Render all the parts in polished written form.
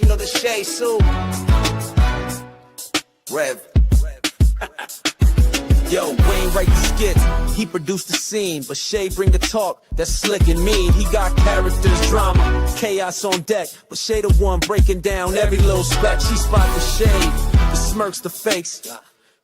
You know the Shay Sue. Rev. Yo, Wayne write the skit, he produced the scene, but Shay bring the talk that's slick and mean. He got characters, drama, chaos on deck, but Shay the one breaking down every little speck. She spot the shade, the smirks, the fakes,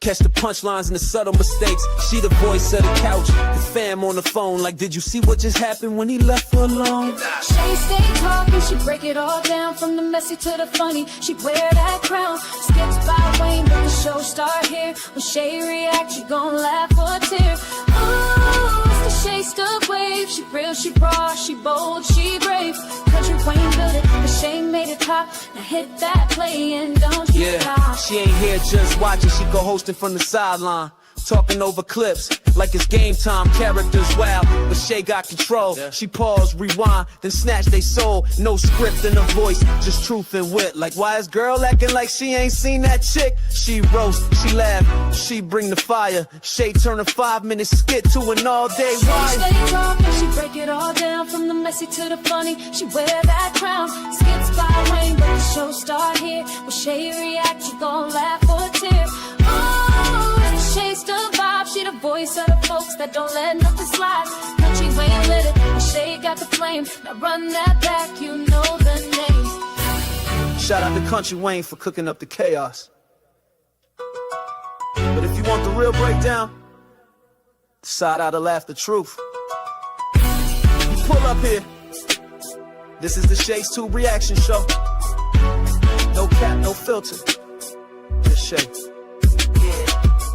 catch the punchlines and the subtle mistakes. She the voice of the couch, the fam on the phone, like, did you see what just happened when he left her alone? She stay talking, she break it all down, from the messy to the funny. She wear that crown, skits by Wayne, but the show start here. When Shay react, you gon' laugh or tear. Ooh, it's the Shay Stuck wave. She real, she raw, she bold, she brave. Country Wayne built it, but Shay made it hot. Now hit that play and don't you stop. She ain't here just watching, she co-hosting from the sideline, talking over clips like it's game time. Characters wild, but Shay got control. She pause, rewind, then snatch they soul. No script in her voice, just truth and wit. Like, why is girl acting like she ain't seen that chick? She roast, she laugh, she bring the fire. Shay turn a 5-minute skit to an all-day wire. She stay talking, she break it all down, from the messy to the funny. She wear that crown, skits by Wayne, but the show start here. When Shay react, you gon' laugh or tear. Ooh, Shay Stuck vibe, she the voice of the folks that don't let nothing slide. Country Wayne lit it, and Shay got the flame. Now run that back, you know the name. Shout out to Country Wayne for cooking up the chaos. But if you want the real breakdown, decide how to laugh the truth. You pull up here. This is the Shay's 2 reaction show. No cap, no filter. Just Shay.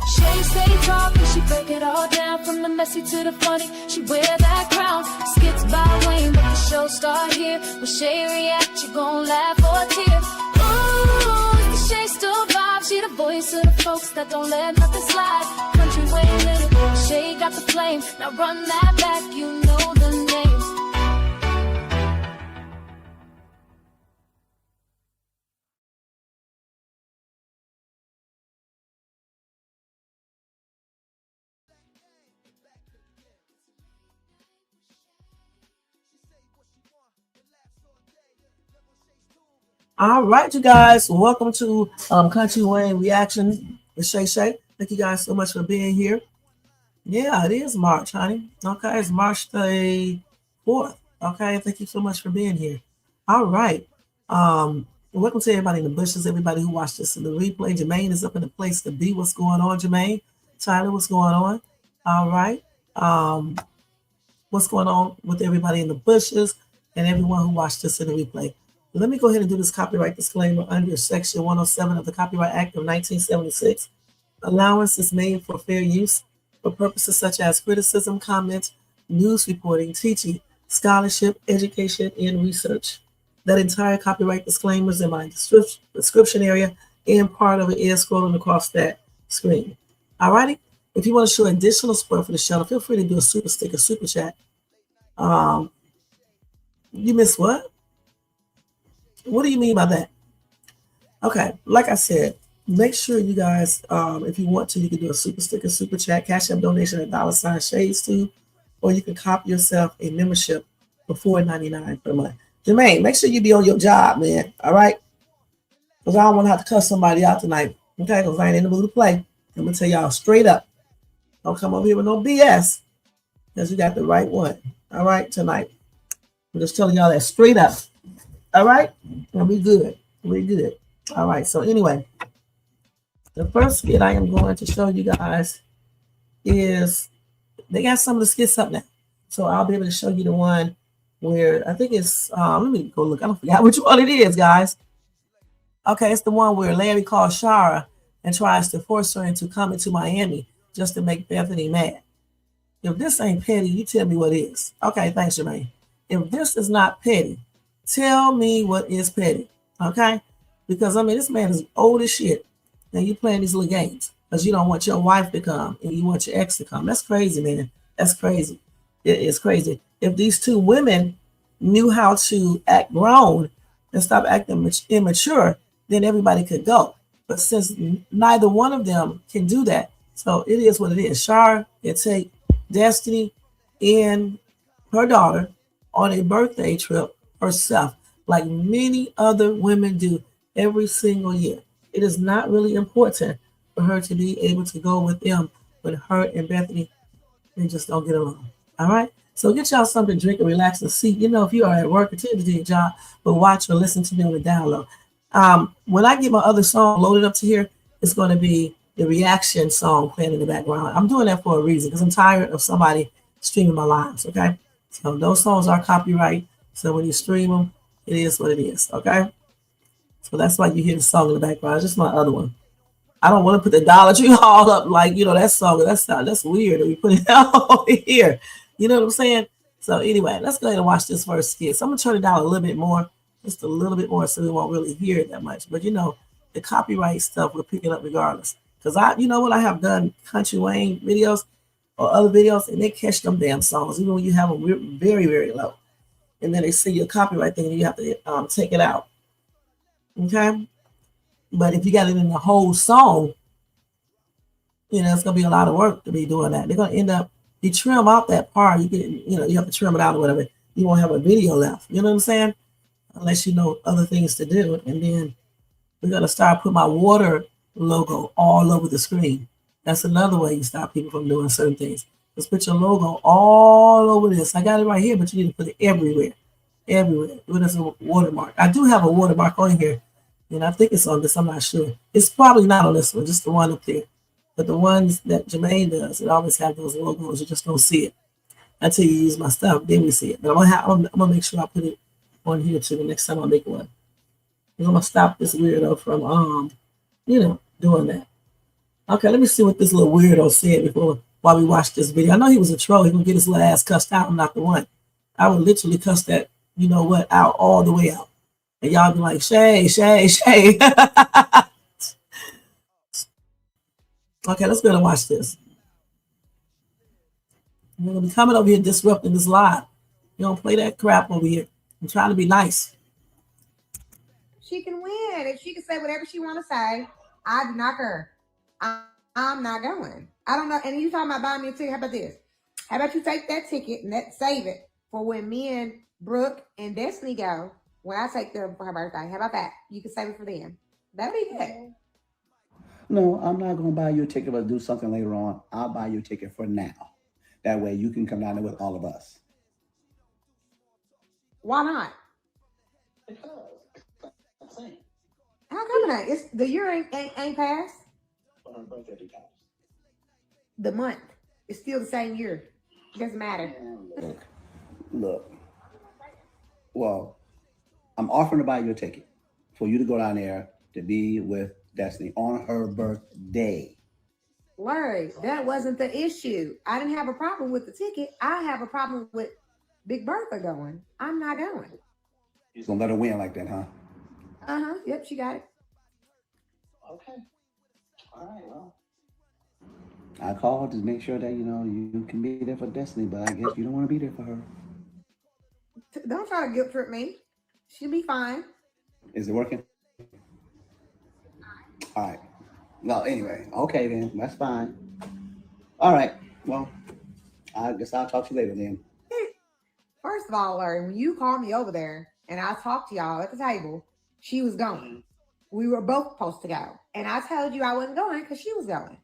Shay stay talking, she break it all down, from the messy to the funny. She wear that crown, skits by Wayne, but the show start here. When Shay react, you gon' laugh or tear. Ooh, the Shay Stuck vibe, she the voice of the folks that don't let nothing slide. Country Wayne lit it, Shay got the flame. Now run that back, you know the name. All right, you guys, welcome to Country Wayne Reaction with Shay Shay. Thank you guys so much for being here. Yeah, it is March, honey. Okay, it's March the 4th. Okay, thank you so much for being here. All right. Welcome to everybody in the bushes, everybody who watched this in the replay. Jermaine is up in the place to be. What's going on, Jermaine? Tyler, what's going on? All right. What's going on with everybody in the bushes and everyone who watched this in the replay? Let me go ahead and do this copyright disclaimer under Section 107 of the Copyright Act of 1976. Allowance is made for fair use for purposes such as criticism, comment, news reporting, teaching, scholarship, education, and research. That entire copyright disclaimer is in my description area, and part of it is scrolling across that screen. All righty. If you want to show additional support for the channel, feel free to do a super sticker, super chat. You missed what? What do you mean by that? Okay, like I said, make sure you guys, if you want to, you can do a super sticker, super chat, cash app donation at $Shades2, or you can cop yourself a membership for $4.99 per month. Jermaine, make sure you be on your job, man. All right? Because I don't want to have to cuss somebody out tonight. Okay? Because I ain't in the mood to play. I'm going to tell y'all straight up. Don't come over here with no BS. Because you got the right one. All right? Tonight. I'm just telling y'all that straight up. All right, and we good. We good. All right. So anyway, the first skit I am going to show you guys is they got some of the skits up now. So I'll be able to show you the one where I think it's. Let me go look. I don't forget which one it is, guys. Okay, it's the one where Larry calls Sharra and tries to force her into coming to Miami just to make Bethany mad. If this ain't petty, you tell me what is. Okay, thanks, Jermaine. If this is not petty, tell me what is petty, okay? Because, I mean, this man is old as shit, and you playing these little games because you don't want your wife to come and you want your ex to come. That's crazy, man. That's crazy. It is crazy. If these two women knew how to act grown and stop acting immature, then everybody could go. But since neither one of them can do that, so it is what it is. Sharra can take Destiny and her daughter on a birthday trip herself. like many other women do every single year. It is not really important for her to be able to go with them when her and Bethany, they just don't get along. All right? So get y'all something to drink and relax and see. You know, if you are at work, continue to do your job, but watch or listen to me on the download. When I get my other song loaded up to here, it's going to be the reaction song playing in the background. I'm doing that for a reason because I'm tired of somebody streaming my lives. Okay, so those songs are copyright. So when you stream them, it is what it is. Okay, so that's why you hear the song in the background. It's just my other one. I don't want to put the Dollar Tree all up like that song. That's weird. We put it out here. You know what I'm saying? So anyway, let's go ahead and watch this first skit. So I'm gonna turn it down a little bit more, just a little bit more, so we won't really hear it that much. But the copyright stuff we're picking up regardless. Because I have done Country Wayne videos or other videos, and they catch them damn songs, even when you have them very, very low. And then they see your copyright thing, and you have to take it out. Okay? But if you got it in the whole song, it's gonna be a lot of work to be doing that. They're gonna end up, you trim out that part, you have to trim it out or whatever. You won't have a video left. You know what I'm saying? Unless you know other things to do. And then we're gonna start putting my water logo all over the screen. That's another way you stop people from doing certain things. Just put your logo all over this. I got it right here, but you need to put it everywhere. Everywhere. Do it as a watermark. I do have a watermark on here. And I think it's on this. I'm not sure. It's probably not on this one, just the one up there. But the ones that Jermaine does, it always have those logos. You just don't see it until you use my stuff. Then we see it. But I'm gonna make sure I put it on here too the next time I make one. I'm gonna stop this weirdo from doing that. Okay, let me see what this little weirdo said while we watch this video. I know he was a troll. He gonna get his little ass cussed out. I'm not the one. I would literally cuss that out all the way out. And y'all be like, Shay, Shay, Shay. Okay, let's go and watch this. You're going to be coming over here disrupting this live. You don't play that crap over here. I'm trying to be nice. She can win. If she can say whatever she want to say, I do not care. I'm not going. I don't know. And you talking about buying me a ticket. How about this? How about you take that ticket and save it for when me and Brooke and Destiny go, when I take them for her birthday. How about that? You can save it for them. That'd be good. No, I'm not going to buy you a ticket, but do something later on. I'll buy you a ticket for now. That way you can come down there with all of us. Why not? Because how come not? It's the year ain't passed. her birthday be passed. The month. It's still the same year. It doesn't matter. Look. Well, I'm offering to buy you a ticket for you to go down there to be with Destiny on her birthday. Larry, that wasn't the issue. I didn't have a problem with the ticket. I have a problem with Big Bertha going. I'm not going. You're gonna let her win like that, huh? Yep, she got it. Okay. All right, well. I called to make sure that you can be there for Destiny, but I guess you don't want to be there for her. Don't try to guilt trip me. She'll be fine. Is it working? All right. Well, anyway, okay then. That's fine. All right. Well, I guess I'll talk to you later then. First of all, Larry, when you called me over there and I talked to y'all at the table, she was going. We were both supposed to go. And I told you I wasn't going because she was going.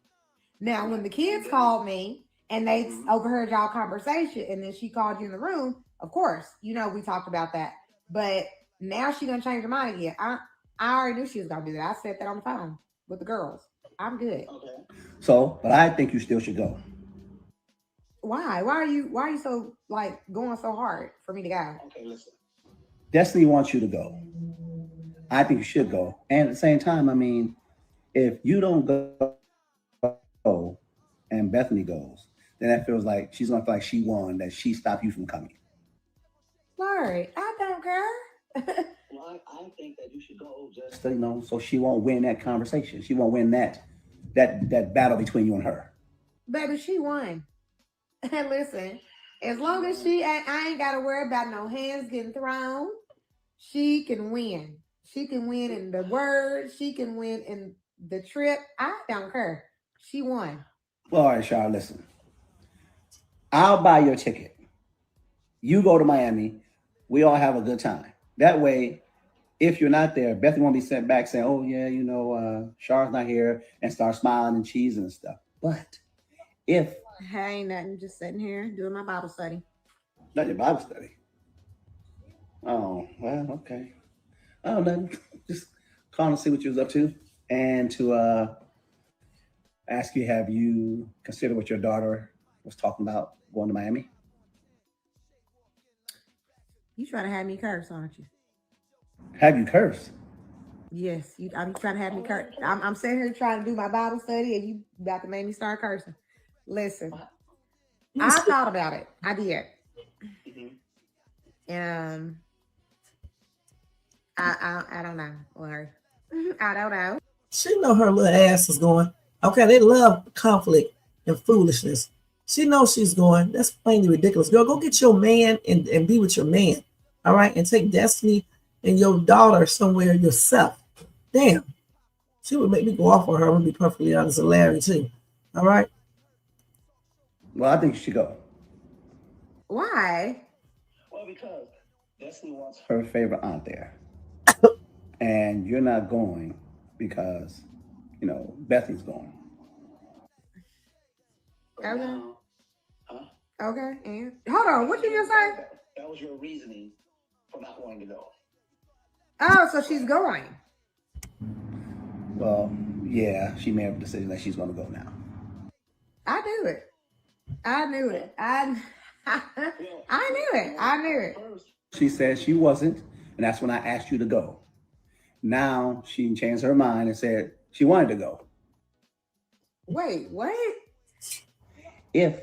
Now, when the kids called me and they overheard y'all conversation and then she called you in the room, of course, we talked about that. But now she's going to change her mind again. I already knew she was going to do that. I said that on the phone with the girls. I'm good. Okay. So, but I think you still should go. Why? Why are you so going so hard for me to go? Okay, listen. Destiny wants you to go. I think you should go. And at the same time, if you don't go and Bethany goes, then that feels like she's gonna feel like she won, that she stopped you from coming. Larry, I don't care. Well, I think that you should go just so she won't win that conversation. She won't win that battle between you and her. Baby, she won. Listen, as long as I ain't got to worry about no hands getting thrown. She can win. She can win in the word. She can win in the trip. I don't care. She won. Well, all right, Sharra, listen. I'll buy your ticket. You go to Miami. We all have a good time. That way, if you're not there, Bethany won't be sent back saying, "Oh yeah, Sharra's not here," and start smiling and cheesing and stuff. But if Hey, ain't nothing, just sitting here doing my Bible study. not your Bible study. Oh well, okay. Oh, nothing. Just calling to see what you was up to, and to ask you, have you considered what your daughter was talking about going to Miami? You trying to have me curse, aren't you? Have you cursed? Yes, I'm trying to have me curse. I'm sitting here trying to do my Bible study, and you about to make me start cursing. Listen, I thought about it. I did. I don't know, Larry. I don't know. She know her little ass is going. Okay, they love conflict and foolishness. She knows she's going. That's plainly ridiculous. Girl, go get your man and be with your man. All right, and take Destiny and your daughter somewhere yourself. Damn. She would make me go off on her. I'm gonna be perfectly honest, and Larry too. All right. Well, I think you should go. Why? Well, because Destiny wants her favorite aunt there. And you're not going because, Bethany's going. Okay. Huh? Okay. And hold on, what you just say? That was your reasoning for not wanting to go. Oh, so she's going. Well, yeah, she made a decision that she's going to go now. I knew it. I knew it. I knew it. I knew it. She said she wasn't, and that's when I asked you to go. Now she changed her mind and said she wanted to go. Wait, what? If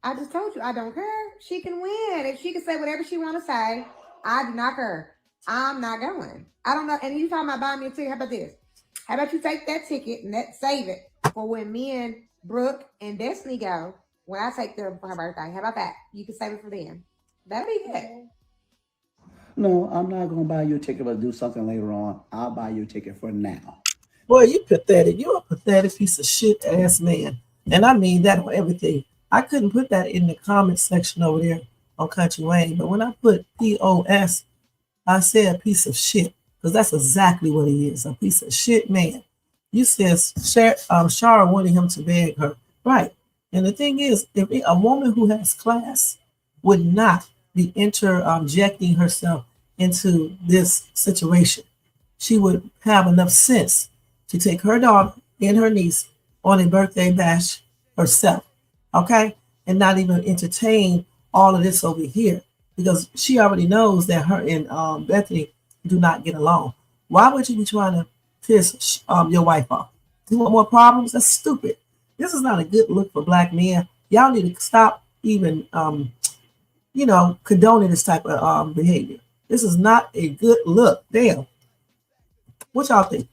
I just told you I don't care. She can win. If she can say whatever she want to say, I do not care. I'm not going. I don't know. And you talking about buying me a ticket? How about this? How about you take that ticket and save it for when me and Brooke and Destiny go, when I take them for her birthday? How about that? You can save it for them. That'd be good. no, I'm not going to buy you a ticket, but do something later on. I'll buy you a ticket for now. Boy, you pathetic. You're a pathetic piece of shit ass man. And I mean that on everything. I couldn't put that in the comment section over there on Country Wayne, but when I put POS, I said piece of shit, because that's exactly what he is, a piece of shit man. You said Sharra wanted him to beg her. Right. And the thing is, if a woman who has class would not be interjecting herself into this situation, she would have enough sense to take her daughter and her niece on a birthday bash herself, okay? And not even entertain all of this over here, because she already knows that her and Bethany do not get along. Why would you be trying to piss your wife off? You want more problems? That's stupid. This is not a good look for black men. Y'all need to stop even, condoning this type of behavior. This is not a good look. Damn. What y'all think?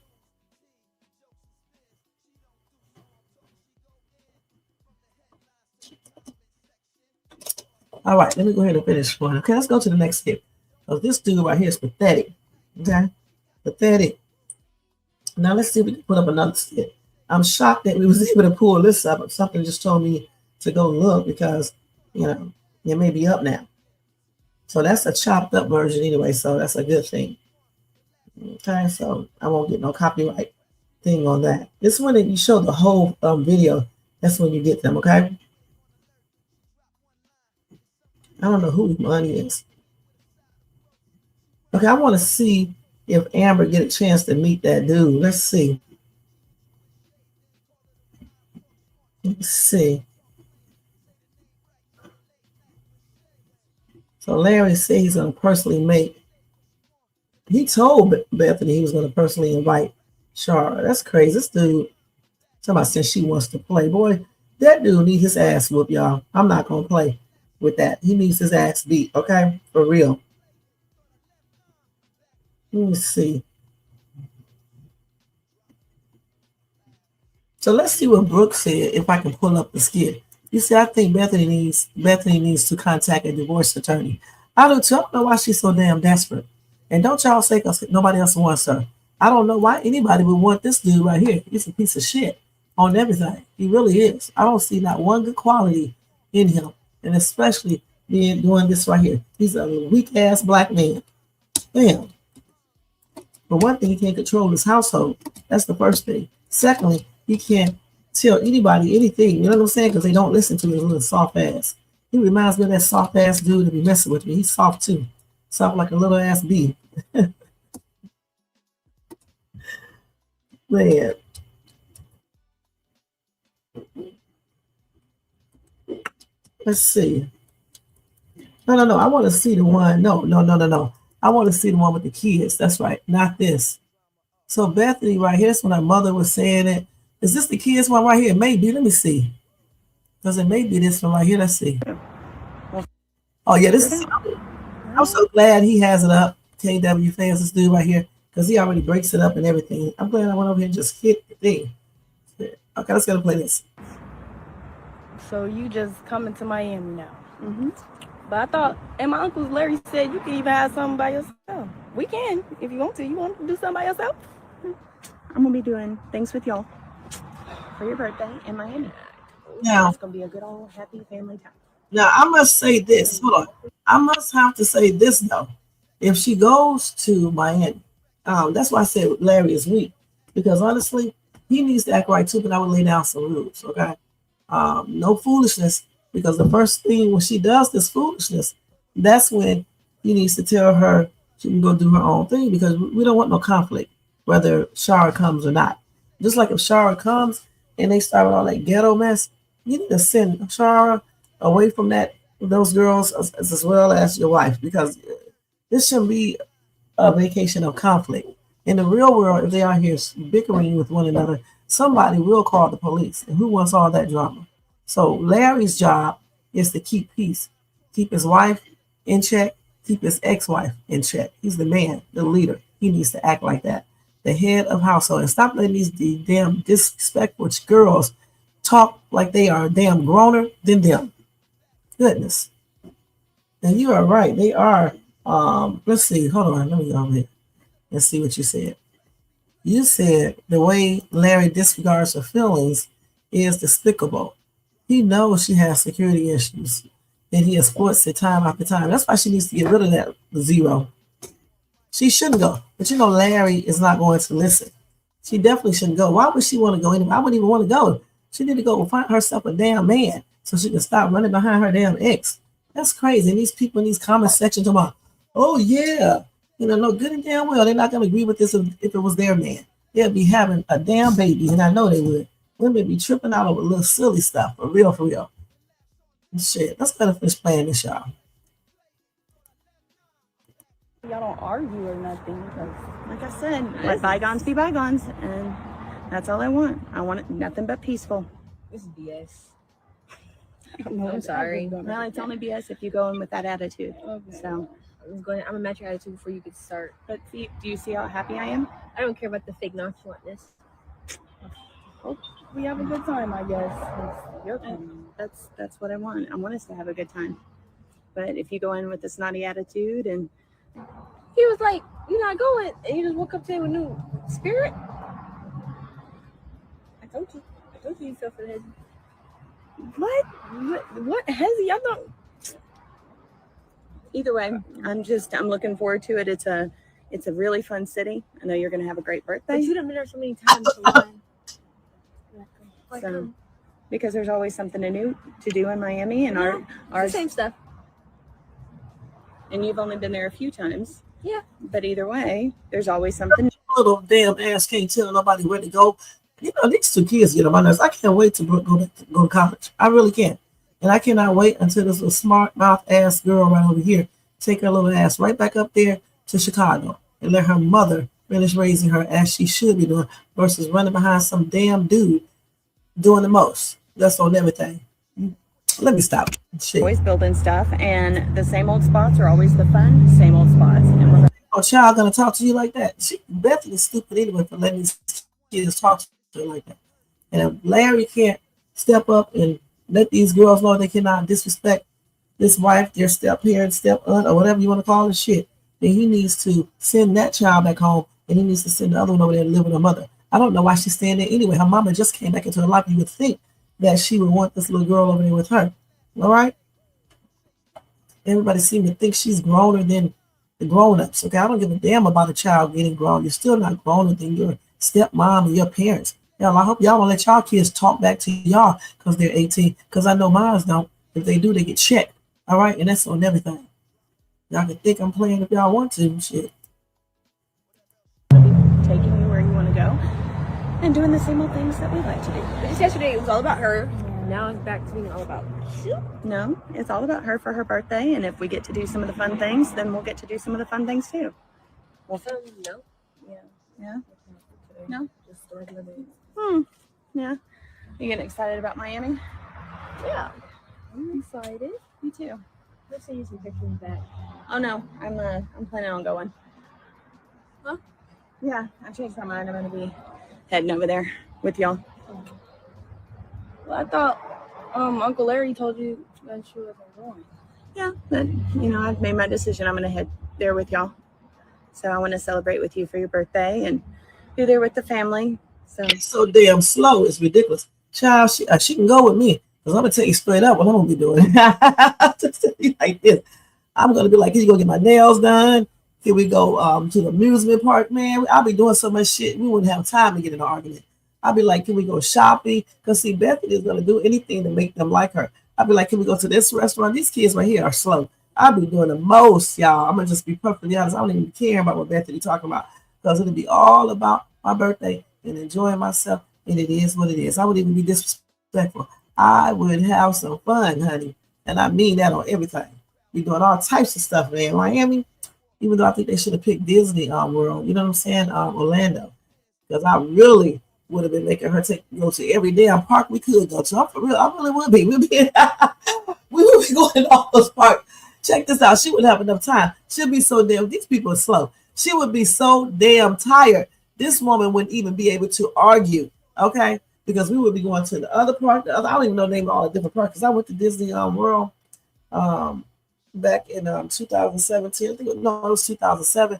All right, let me go ahead and finish one. Okay, let's go to the next skip. So this dude right here is pathetic. Okay, pathetic. Now let's see if we can put up another skip. I'm shocked that we was able to pull this up, but something just told me to go look because, it may be up now. So that's a chopped up version anyway, so that's a good thing. Okay, so I won't get no copyright thing on that. This one, if you show the whole video, that's when you get them, okay? I don't know who money is. Okay, I want to see if Amber get a chance to meet that dude. Let's see. Let's see. So Larry said he's going to personally make. He told Bethany he was going to personally invite Sharra. That's crazy. This dude, somebody said she wants to play. Boy, that dude needs his ass whooped, y'all. I'm not going to play with that. He needs his ass beat, okay? For real. Let me see. So let's see what Brooke said, if I can pull up the skit. You see, I think Bethany needs to contact a divorce attorney. I do too. I don't know why she's so damn desperate. And don't y'all say because nobody else wants her. I don't know why anybody would want this dude right here. He's a piece of shit on everything. He really is. I don't see not one good quality in him. And especially doing this right here. He's a weak ass black man. Bam. For one thing, he can't control his household. That's the first thing. Secondly, he can't tell anybody anything. You know what I'm saying? Because they don't listen to his little soft ass. He reminds me of that soft ass dude that be messing with me. He's soft too. Soft like a little ass bee. Man. Let's see. No. I want to see the one. No. I want to see the one with the kids. That's right. Not this. So Bethany right here, that's when her mother was saying it. Is this the kids one right here? Maybe. Let me see. Because it may be this one right here. Let's see. Oh, yeah. This is. I'm so glad he has it up. KW fans, this dude right here. Because he already breaks it up and everything. I'm glad I went over here and just hit the thing. Okay, let's go play this. So you just coming to Miami now? Mm-hmm. But I thought, and my uncle Larry said you can even have something by yourself. We can, if you want to. You want to do something by yourself? I'm gonna be doing things with y'all for your birthday in Miami. Now it's gonna be a good old happy family time. Now I must say this. Hold on. I must have to say this though. If she goes to Miami, that's why I said Larry is weak. Because honestly, he needs to act right too, but I would lay down some rules, okay? No foolishness, because the first thing when she does this foolishness, that's when he needs to tell her she can go do her own thing, because we don't want no conflict, whether Sharra comes or not. Just like if Sharra comes and they start with all that ghetto mess, you need to send Sharra away from those girls as well as your wife, because this shouldn't be a vacation of conflict. In the real world, if they are here bickering with one another, somebody will call the police. And who wants all that drama? So Larry's job is to keep peace, keep his wife in check, keep his ex-wife in check. He's the man, the leader. He needs to act like that, the head of household, and stop letting these damn disrespectful girls talk like they are damn growner than them. Goodness. And you are right. They are. Let's see. Hold on. Let me go over here. Let's see what you said. You said the way Larry disregards her feelings is despicable. He knows she has security issues, and he exploits it time after time. That's why she needs to get rid of that zero. She shouldn't go. But you know, Larry is not going to listen. She definitely shouldn't go. Why would she want to go anyway? I wouldn't even want to go. She need to go find herself a damn man so she can stop running behind her damn ex. That's crazy. And these people in these comment sections are about, oh yeah. You know, no good and damn well, they're not going to agree with this if it was their man. They'll be having a damn baby, and I know they would. Women be tripping out over little silly stuff, for real, for real. Shit, let's let her finish playing this, y'all. Y'all don't argue or nothing, because, like I said, let bygones be bygones, and that's all I want. I want it nothing but peaceful. This is BS. I'm sorry. Well, it's only BS if you go in with that attitude. Okay. So. I'm gonna match your attitude before you get to start. But do you see how happy I am? I don't care about the fake nonchalantness. Hope we have a good time, I guess. That's what I want. I want us to have a good time. But if you go in with this naughty attitude and he was like, "You're not going," and you just woke up today with new spirit. I told you fell for the head. What hezzy? I don't. Either way, I'm looking forward to it. It's a really fun city. I know you're going to have a great birthday. But you done been there so many times. So, because there's always something new to do in Miami, and our same stuff. And you've only been there a few times. Yeah. But either way, there's always something. Little damn ass can't tell nobody where to go. You know, these two kids get on my nerves. I can't wait to go to college. I really can't. And I cannot wait until this little smart mouth ass girl right over here take her little ass right back up there to Chicago and let her mother finish raising her as she should be doing, versus running behind some damn dude doing the most. That's on everything. Let me stop. Shit. Always building stuff, and the same old spots are always the fun, same old spots. And child gonna talk to you like that? Bethany is stupid anyway for letting these kids talk to her like that. And if Larry can't step up and let these girls know they cannot disrespect this wife, their step parent, step aunt, or whatever you want to call it, shit, then he needs to send that child back home, and he needs to send the other one over there to live with her mother. I don't know why she's staying there anyway. Her mama just came back into her life. You would think that she would want this little girl over there with her. All right? Everybody seems to think she's growner than the grown-ups. Okay, I don't give a damn about a child getting grown. You're still not grown than your stepmom and your parents. Hell, I hope y'all don't let y'all kids talk back to y'all because they're 18. Because I know mine don't. If they do, they get checked. All right, and that's on everything. Y'all can think I'm playing if y'all want to. Shit. Taking you where you want to go and doing the same old things that we like to do. But just yesterday, it was all about her. Now it's back to being all about you. No, it's all about her for her birthday, and if we get to do some of the fun things, then we'll get to do some of the fun things too. No. Yeah. Yeah? No? Just the regular day. Yeah. You getting excited about Miami? Yeah. I'm excited. Me too. I'll send you some pictures back. Oh no, I'm planning on going. Huh? Yeah, I changed my mind. I'm gonna be heading over there with y'all. Well, I thought Uncle Larry told you that she wasn't going. Yeah, but I've made my decision. I'm gonna head there with y'all. So I want to celebrate with you for your birthday and be there with the family. So It's so damn slow. It's ridiculous. Child, she can go with me. Because I'm going to tell you straight up what I'm going to be doing. Just tell you like this. I'm going to be like, here you go get my nails done. Here we go to the amusement park, man. I'll be doing so much shit. We wouldn't have time to get in an argument. I'll be like, can we go shopping? Because see, Bethany is going to do anything to make them like her. I'll be like, can we go to this restaurant? These kids right here are slow. I'll be doing the most, y'all. I'm going to just be perfectly honest. I don't even care about what Bethany talking about. Because it'll be all about my birthday and enjoying myself. And it is what it is. I would even be disrespectful. I would have some fun, honey. And I mean that on everything. We're doing all types of stuff, man. Miami, even though I think they should have picked Disney World, you know what I'm saying? Orlando. Because I really would have been making her go to every damn park we could go to. For real, I really would be. We would be going to all those parks. Check this out. She wouldn't have enough time. She'd be so damn, these people are slow. She would be so damn tired. This woman wouldn't even be able to argue. Okay? Because we would be going to the other park. I don't even know the name of all the different parks. Because I went to Disney World back in 2017. I think it was 2007.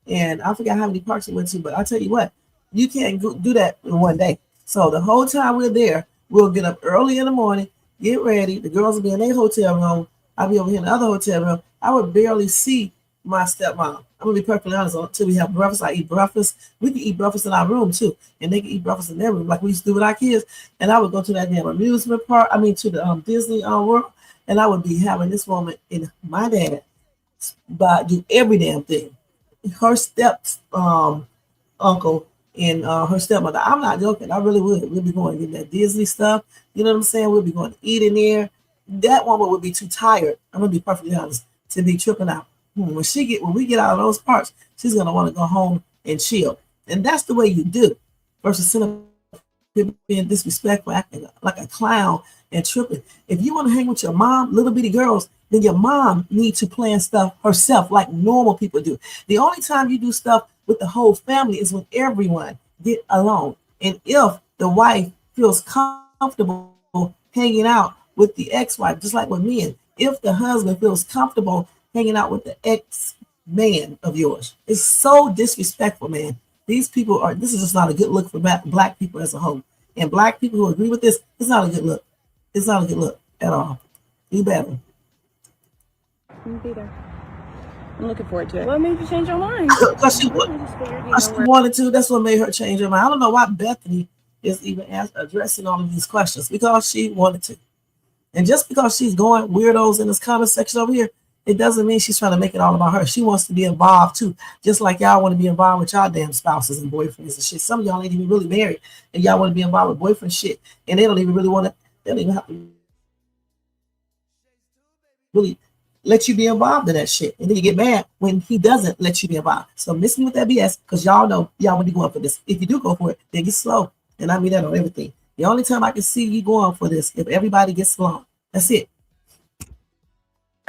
And I forgot how many parks we went to. But I'll tell you what, you can't do that in one day. So the whole time we're there, we'll get up early in the morning, get ready. The girls will be in their hotel room. I'll be over here in the other hotel room. I would barely see my stepmom. I'm going to be perfectly honest. Until we have breakfast, I eat breakfast. We can eat breakfast in our room, too. And they can eat breakfast in their room like we used to do with our kids. And I would go to that damn amusement park. To the Disney World. And I would be having this moment in my dad. But do every damn thing. Her uncle and her stepmother. I'm not joking. I really would. We'll be going to get that Disney stuff. You know what I'm saying? We'll be going to eat in there. That woman would be too tired. I'm going to be perfectly honest. To be tripping out. When we get out of those parks, she's gonna want to go home and chill, and that's the way you do. Versus sitting up being disrespectful, acting like a clown and tripping. If you want to hang with your mom, little bitty girls, then your mom needs to plan stuff herself like normal people do. The only time you do stuff with the whole family is when everyone get along, and if the wife feels comfortable hanging out with the ex-wife, just like with men, if the husband feels comfortable hanging out with the ex-man of yours. It's so disrespectful, man. This is just not a good look for black people as a whole. And black people who agree with this, it's not a good look. It's not a good look at all. Do better. I'll be there. I'm looking forward to it. What made you change your mind? Because she wanted to. That's what made her change her mind. I don't know why Bethany is even addressing all of these questions. Because she wanted to. And just because she's going weirdos in this comment section over here, it doesn't mean she's trying to make it all about her. She wants to be involved too. Just like y'all want to be involved with y'all damn spouses and boyfriends and shit. Some of y'all ain't even really married and y'all want to be involved with boyfriend shit. And they don't even really want to, they don't even have to really let you be involved in that shit. And then you get mad when he doesn't let you be involved. So miss me with that BS because y'all know y'all want to be going for this. If you do go for it, then get slow. And I mean that on everything. The only time I can see you going for this, if everybody gets along. That's it.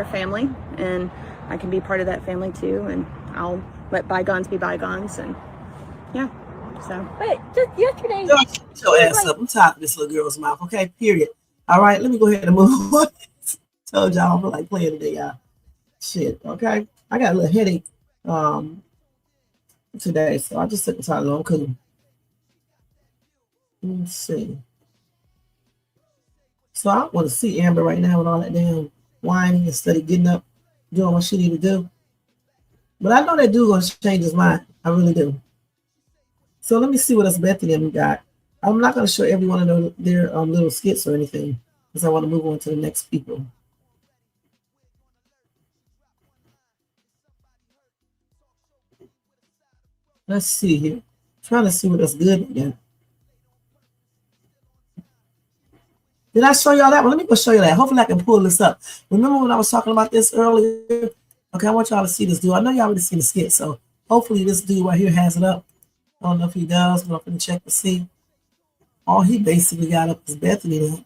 Family, and I can be part of that family too, and I'll let bygones be bygones, and yeah. So, But just yesterday, Shut your ass up. I'm tired of this little girl's mouth. Okay, period. All right, let me go ahead and move on. Told y'all I don't feel like playing today, y'all. Shit. Okay, I got a little headache today, so I just took the time on cooking. Let's see. So I want to see Amber right now with all that damn whining instead of getting up, doing what she need to do. But I know that dude gonna change his mind. I really do. So let me see what else Bethany and we got. I'm not gonna show every one of their little skits or anything because I want to move on to the next people. Let's see here. Trying to see what else good again. Did I show y'all that one? Let me go show you that. Hopefully I can pull this up. Remember when I was talking about this earlier? Okay, I want y'all to see this dude. I know y'all already seen the skit, so hopefully this dude right here has it up. I don't know if he does, but I'm going to check to see. All he basically got up is Bethany now.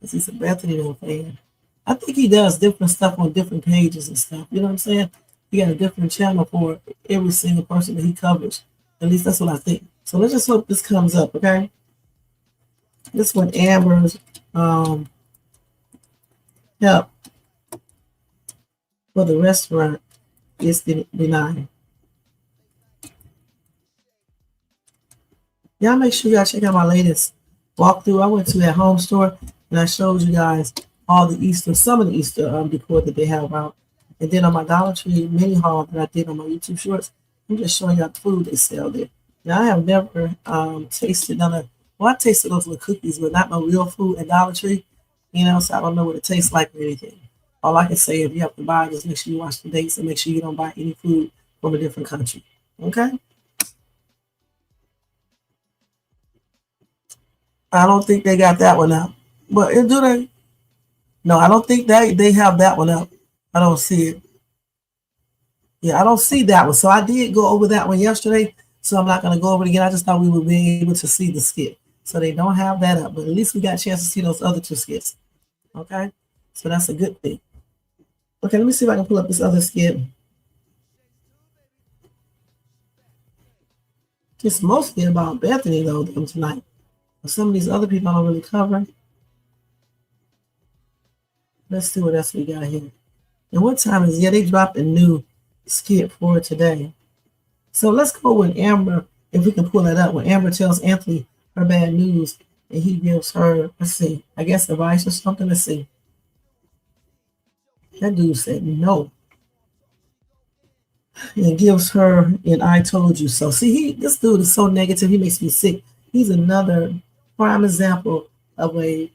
Because he's a Bethany now fan. I think he does different stuff on different pages and stuff. You know what I'm saying? He got a different channel for every single person that he covers. At least that's what I think. So let's just hope this comes up, okay? This one, Amber's help for the restaurant is denied. Y'all make sure y'all check out my latest walkthrough. I went to that home store and I showed you guys all the Easter, some of the Easter decor that they have out. And then on my Dollar Tree mini haul that I did on my YouTube shorts, I'm just showing y'all the food they sell there. Now I have never tasted none of. Well, I tasted those little cookies, but not no real food at Dollar Tree, you know, so I don't know what it tastes like or anything. All I can say, if you have to buy, just make sure you watch the dates and make sure you don't buy any food from a different country, okay? I don't think they got that one out. But do they? No, I don't think they have that one out. I don't see it. Yeah, I don't see that one. So I did go over that one yesterday, so I'm not going to go over it again. I just thought we would be able to see the skit. So they don't have that up, but at least we got a chance to see those other two skits. Okay? So that's a good thing. Okay, let me see if I can pull up this other skit. It's mostly about Bethany, though, tonight. Some of these other people I don't really cover. Let's see what else we got here. And what time is it? Yeah, they dropped a new skit for today. So let's go with Amber, if we can pull it up. When Amber tells Anthony her bad news, and he gives her, let's see, I guess advice or something. Let's see. That dude said no. And gives her an I told you so. See, this dude is so negative, he makes me sick. He's another prime example of a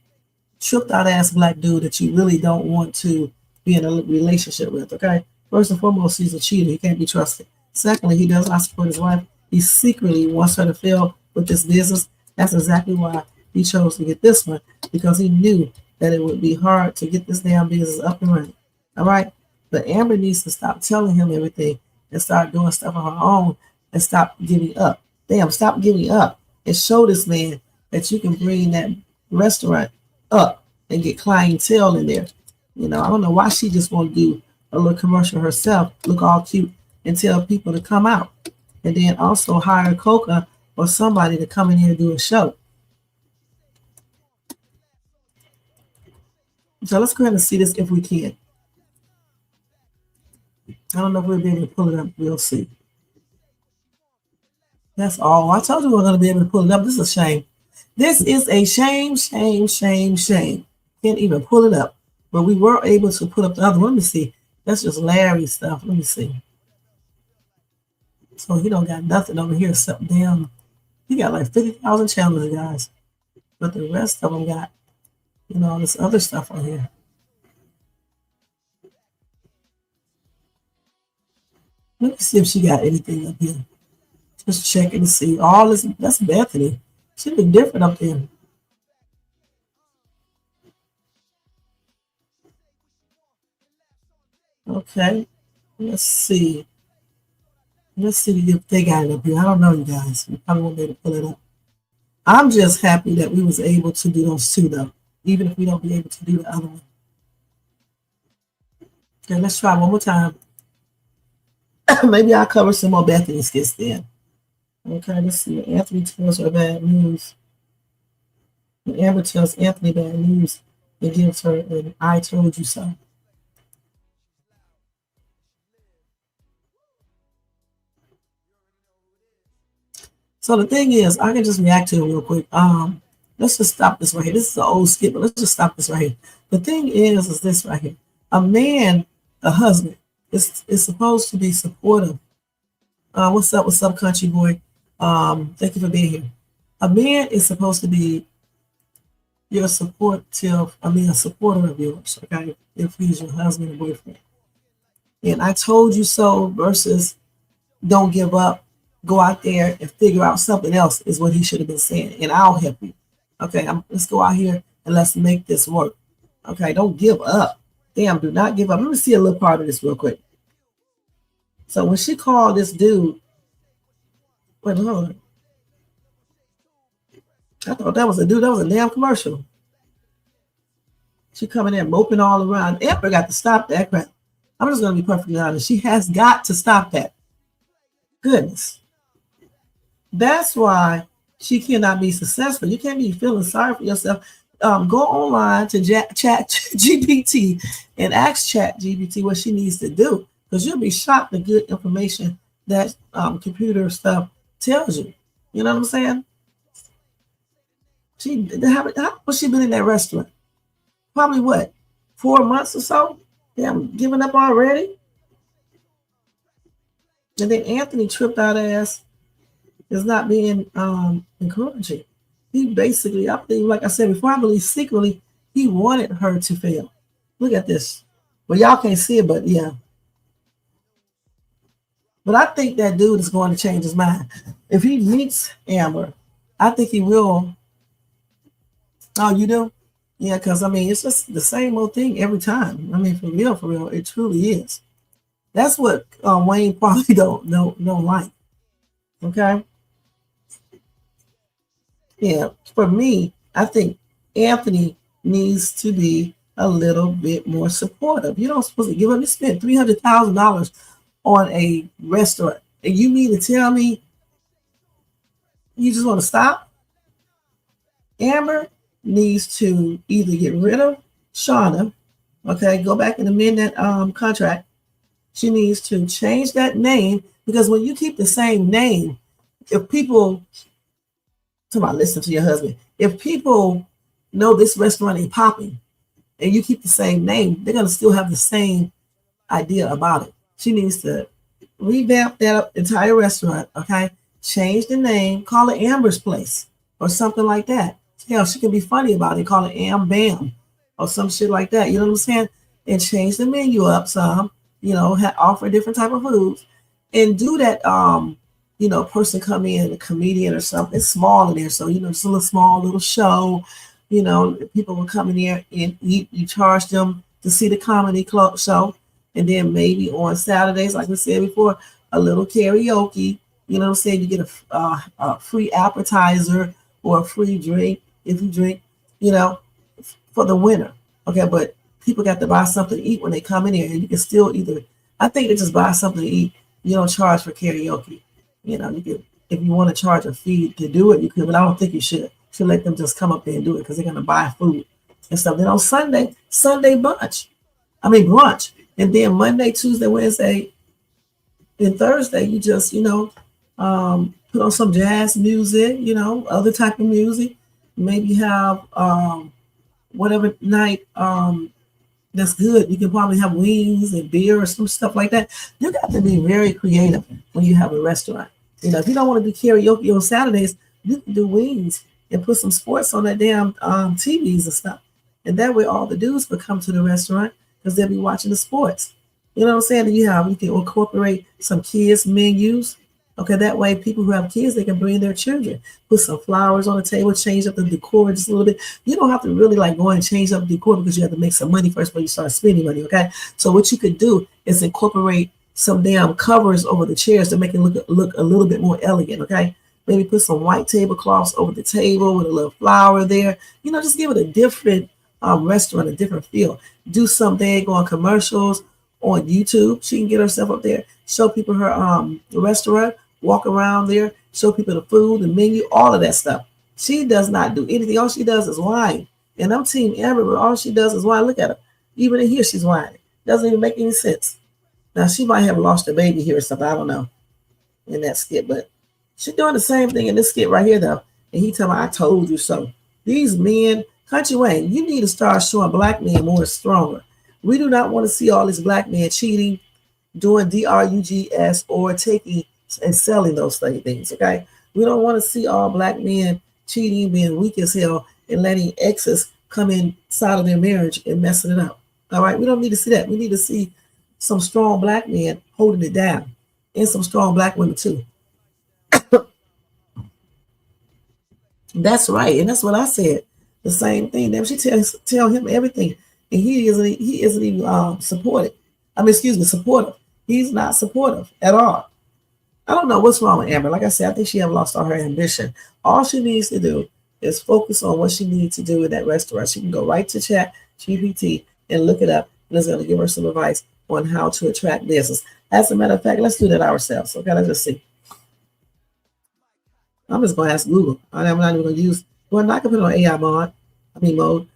tripped out ass black dude that you really don't want to be in a relationship with, okay? First and foremost, he's a cheater. He can't be trusted. Secondly, he does not support his wife. He secretly wants her to fail with this business. That's exactly why he chose to get this one, because he knew that it would be hard to get this damn business up and running. All right? But Amber needs to stop telling him everything and start doing stuff on her own and stop giving up. Damn, stop giving up and show this man that you can bring that restaurant up and get clientele in there. You know, I don't know why she just won't do a little commercial herself, look all cute, and tell people to come out. And then also hire Coca or somebody to come in here and do a show. So let's go ahead and see this if we can. I don't know if we'll be able to pull it up. We'll see. That's all. I told you we were going to be able to pull it up. This is a shame. This is a shame, shame, shame, shame. Can't even pull it up. But we were able to put up the other one. Let me see. That's just Larry stuff. Let me see. So he don't got nothing over here except damn. He got like 50,000 channels, guys. But the rest of them got, you know, all this other stuff on here. Let me see if she got anything up here. Just checking to see. All this, that's Bethany. She look different up there. Okay. Let's see. Let's see if they got it up here. I don't know, you guys. We probably won't be able to pull it up. I'm just happy that we was able to do those two, though. Even if we don't be able to do the other one. Okay, let's try one more time. Maybe I'll cover some more Bethany skits then. Okay, let's see. Anthony tells her bad news. When Amber tells Anthony bad news, it gives her an I told you so. So the thing is, I can just react to it real quick. Let's just stop this right here. This is an old skit, but let's just stop this right here. The thing is this right here. A man, a husband, It's supposed to be supportive. What's up? What's up, country boy? Thank you for being here. A man is supposed to be a supporter of yours, okay? If he's your husband or boyfriend. And I told you so versus don't give up, go out there and figure out something else is what he should have been saying. And I'll help you. Okay, let's go out here and let's make this work. Okay, don't give up. Damn, do not give up. Let me see a little part of this real quick. So when she called this dude, wait, hold on. I thought that was a dude. That was a damn commercial. She coming in moping all around. Amber got to stop that crap. I'm just going to be perfectly honest. She has got to stop that. Goodness. That's why she cannot be successful. You can't be feeling sorry for yourself. Go online to Chat GPT and ask Chat GPT what she needs to do, because you'll be shocked the good information that computer stuff tells you. You know what I'm saying? How long has she been in that restaurant? Probably what, 4 months or so? Damn, giving up already? And then Anthony tripped out ass is not being encouraging. He basically, I think, like I said before, I believe secretly he wanted her to fail. Look at this. Well, y'all can't see it, but yeah. But I think that dude is going to change his mind. If he meets Amber, I think he will. Oh, you do? Yeah, because, I mean, it's just the same old thing every time. I mean, for real, it truly is. That's what Wayne probably don't like. Okay? Yeah, for me, I think Anthony needs to be a little bit more supportive. You don't supposed to give him. You spent $300,000 on a restaurant, and you mean to tell me you just want to stop? Amber needs to either get rid of Shauna, okay, go back and amend that contract. She needs to change that name, because when you keep the same name, if people, somebody listen to your husband, if people know this restaurant ain't popping and you keep the same name, they're going to still have the same idea about it. She needs to revamp that entire restaurant, okay? Change the name, call it Amber's Place or something like that. Hell, she can be funny about it, call it Am Bam or some shit like that. You know what I'm saying? And change the menu up some, you know, offer different type of foods, and do that, person come in, a comedian or something small in there. So, just a little small little show, people will come in there and eat. You charge them to see the comedy club show. And then maybe on Saturdays, like we said before, a little karaoke, you know what I'm saying? You get a free appetizer or a free drink if you drink, for the winner. Okay, but people got to buy something to eat when they come in here, and you can still I think they just buy something to eat. You don't charge for karaoke. You can, if you want to charge a fee to do it, you could, but I don't think you should. You should let them just come up there and do it, because they're going to buy food and stuff. Then on Sunday brunch. And then Monday, Tuesday, Wednesday, and Thursday, you just, put on some jazz music, other type of music. Maybe have whatever night that's good. You can probably have wings and beer or some stuff like that. You got to be very creative when you have a restaurant. If you don't want to do karaoke on Saturdays, you can do wings and put some sports on that damn TVs and stuff. And that way all the dudes will come to the restaurant, because they'll be watching the sports. You know what I'm saying? You can incorporate some kids menus. Okay, that way people who have kids, they can bring their children. Put some flowers on the table, change up the decor just a little bit. You don't have to really go and change up the decor, because you have to make some money first before you start spending money, okay? So what you could do is incorporate some damn covers over the chairs to make it look a little bit more elegant, okay? Maybe put some white tablecloths over the table with a little flower there. Just give it a different restaurant, a different feel. Do something, go on commercials on YouTube. She can get herself up there, show people her restaurant, walk around there, show people the food, the menu, all of that stuff. She does not do anything. All she does is whine. And I'm Team Amber, but all she does is whine. Look at her. Even in here, she's whining. Doesn't even make any sense. Now, she might have lost her baby here or something. I don't know, in that skit. But she's doing the same thing in this skit right here, though. And he telling me, I told you so. These men, Country Wayne, you need to start showing black men more stronger. We do not want to see all these black men cheating doing drugs or taking and selling those things. Okay, we don't want to see all black men cheating, being weak as hell, and letting exes come inside of their marriage and messing it up. All right, we don't need to see that. We need to see some strong black men holding it down, and some strong black women too. That's right, and that's what I said. The same thing. Then she tell him everything, and he isn't even supportive. Supportive. He's not supportive at all. I don't know what's wrong with Amber. Like I said, I think she have lost all her ambition. All she needs to do is focus on what she needs to do in that restaurant. She can go right to Chat GPT and look it up, and it's going to give her some advice on how to attract business. As a matter of fact, let's do that ourselves. Okay, let's just see. I'm just going to ask Google. I'm not even going to use. Well, I'm not going to put it on AI mode.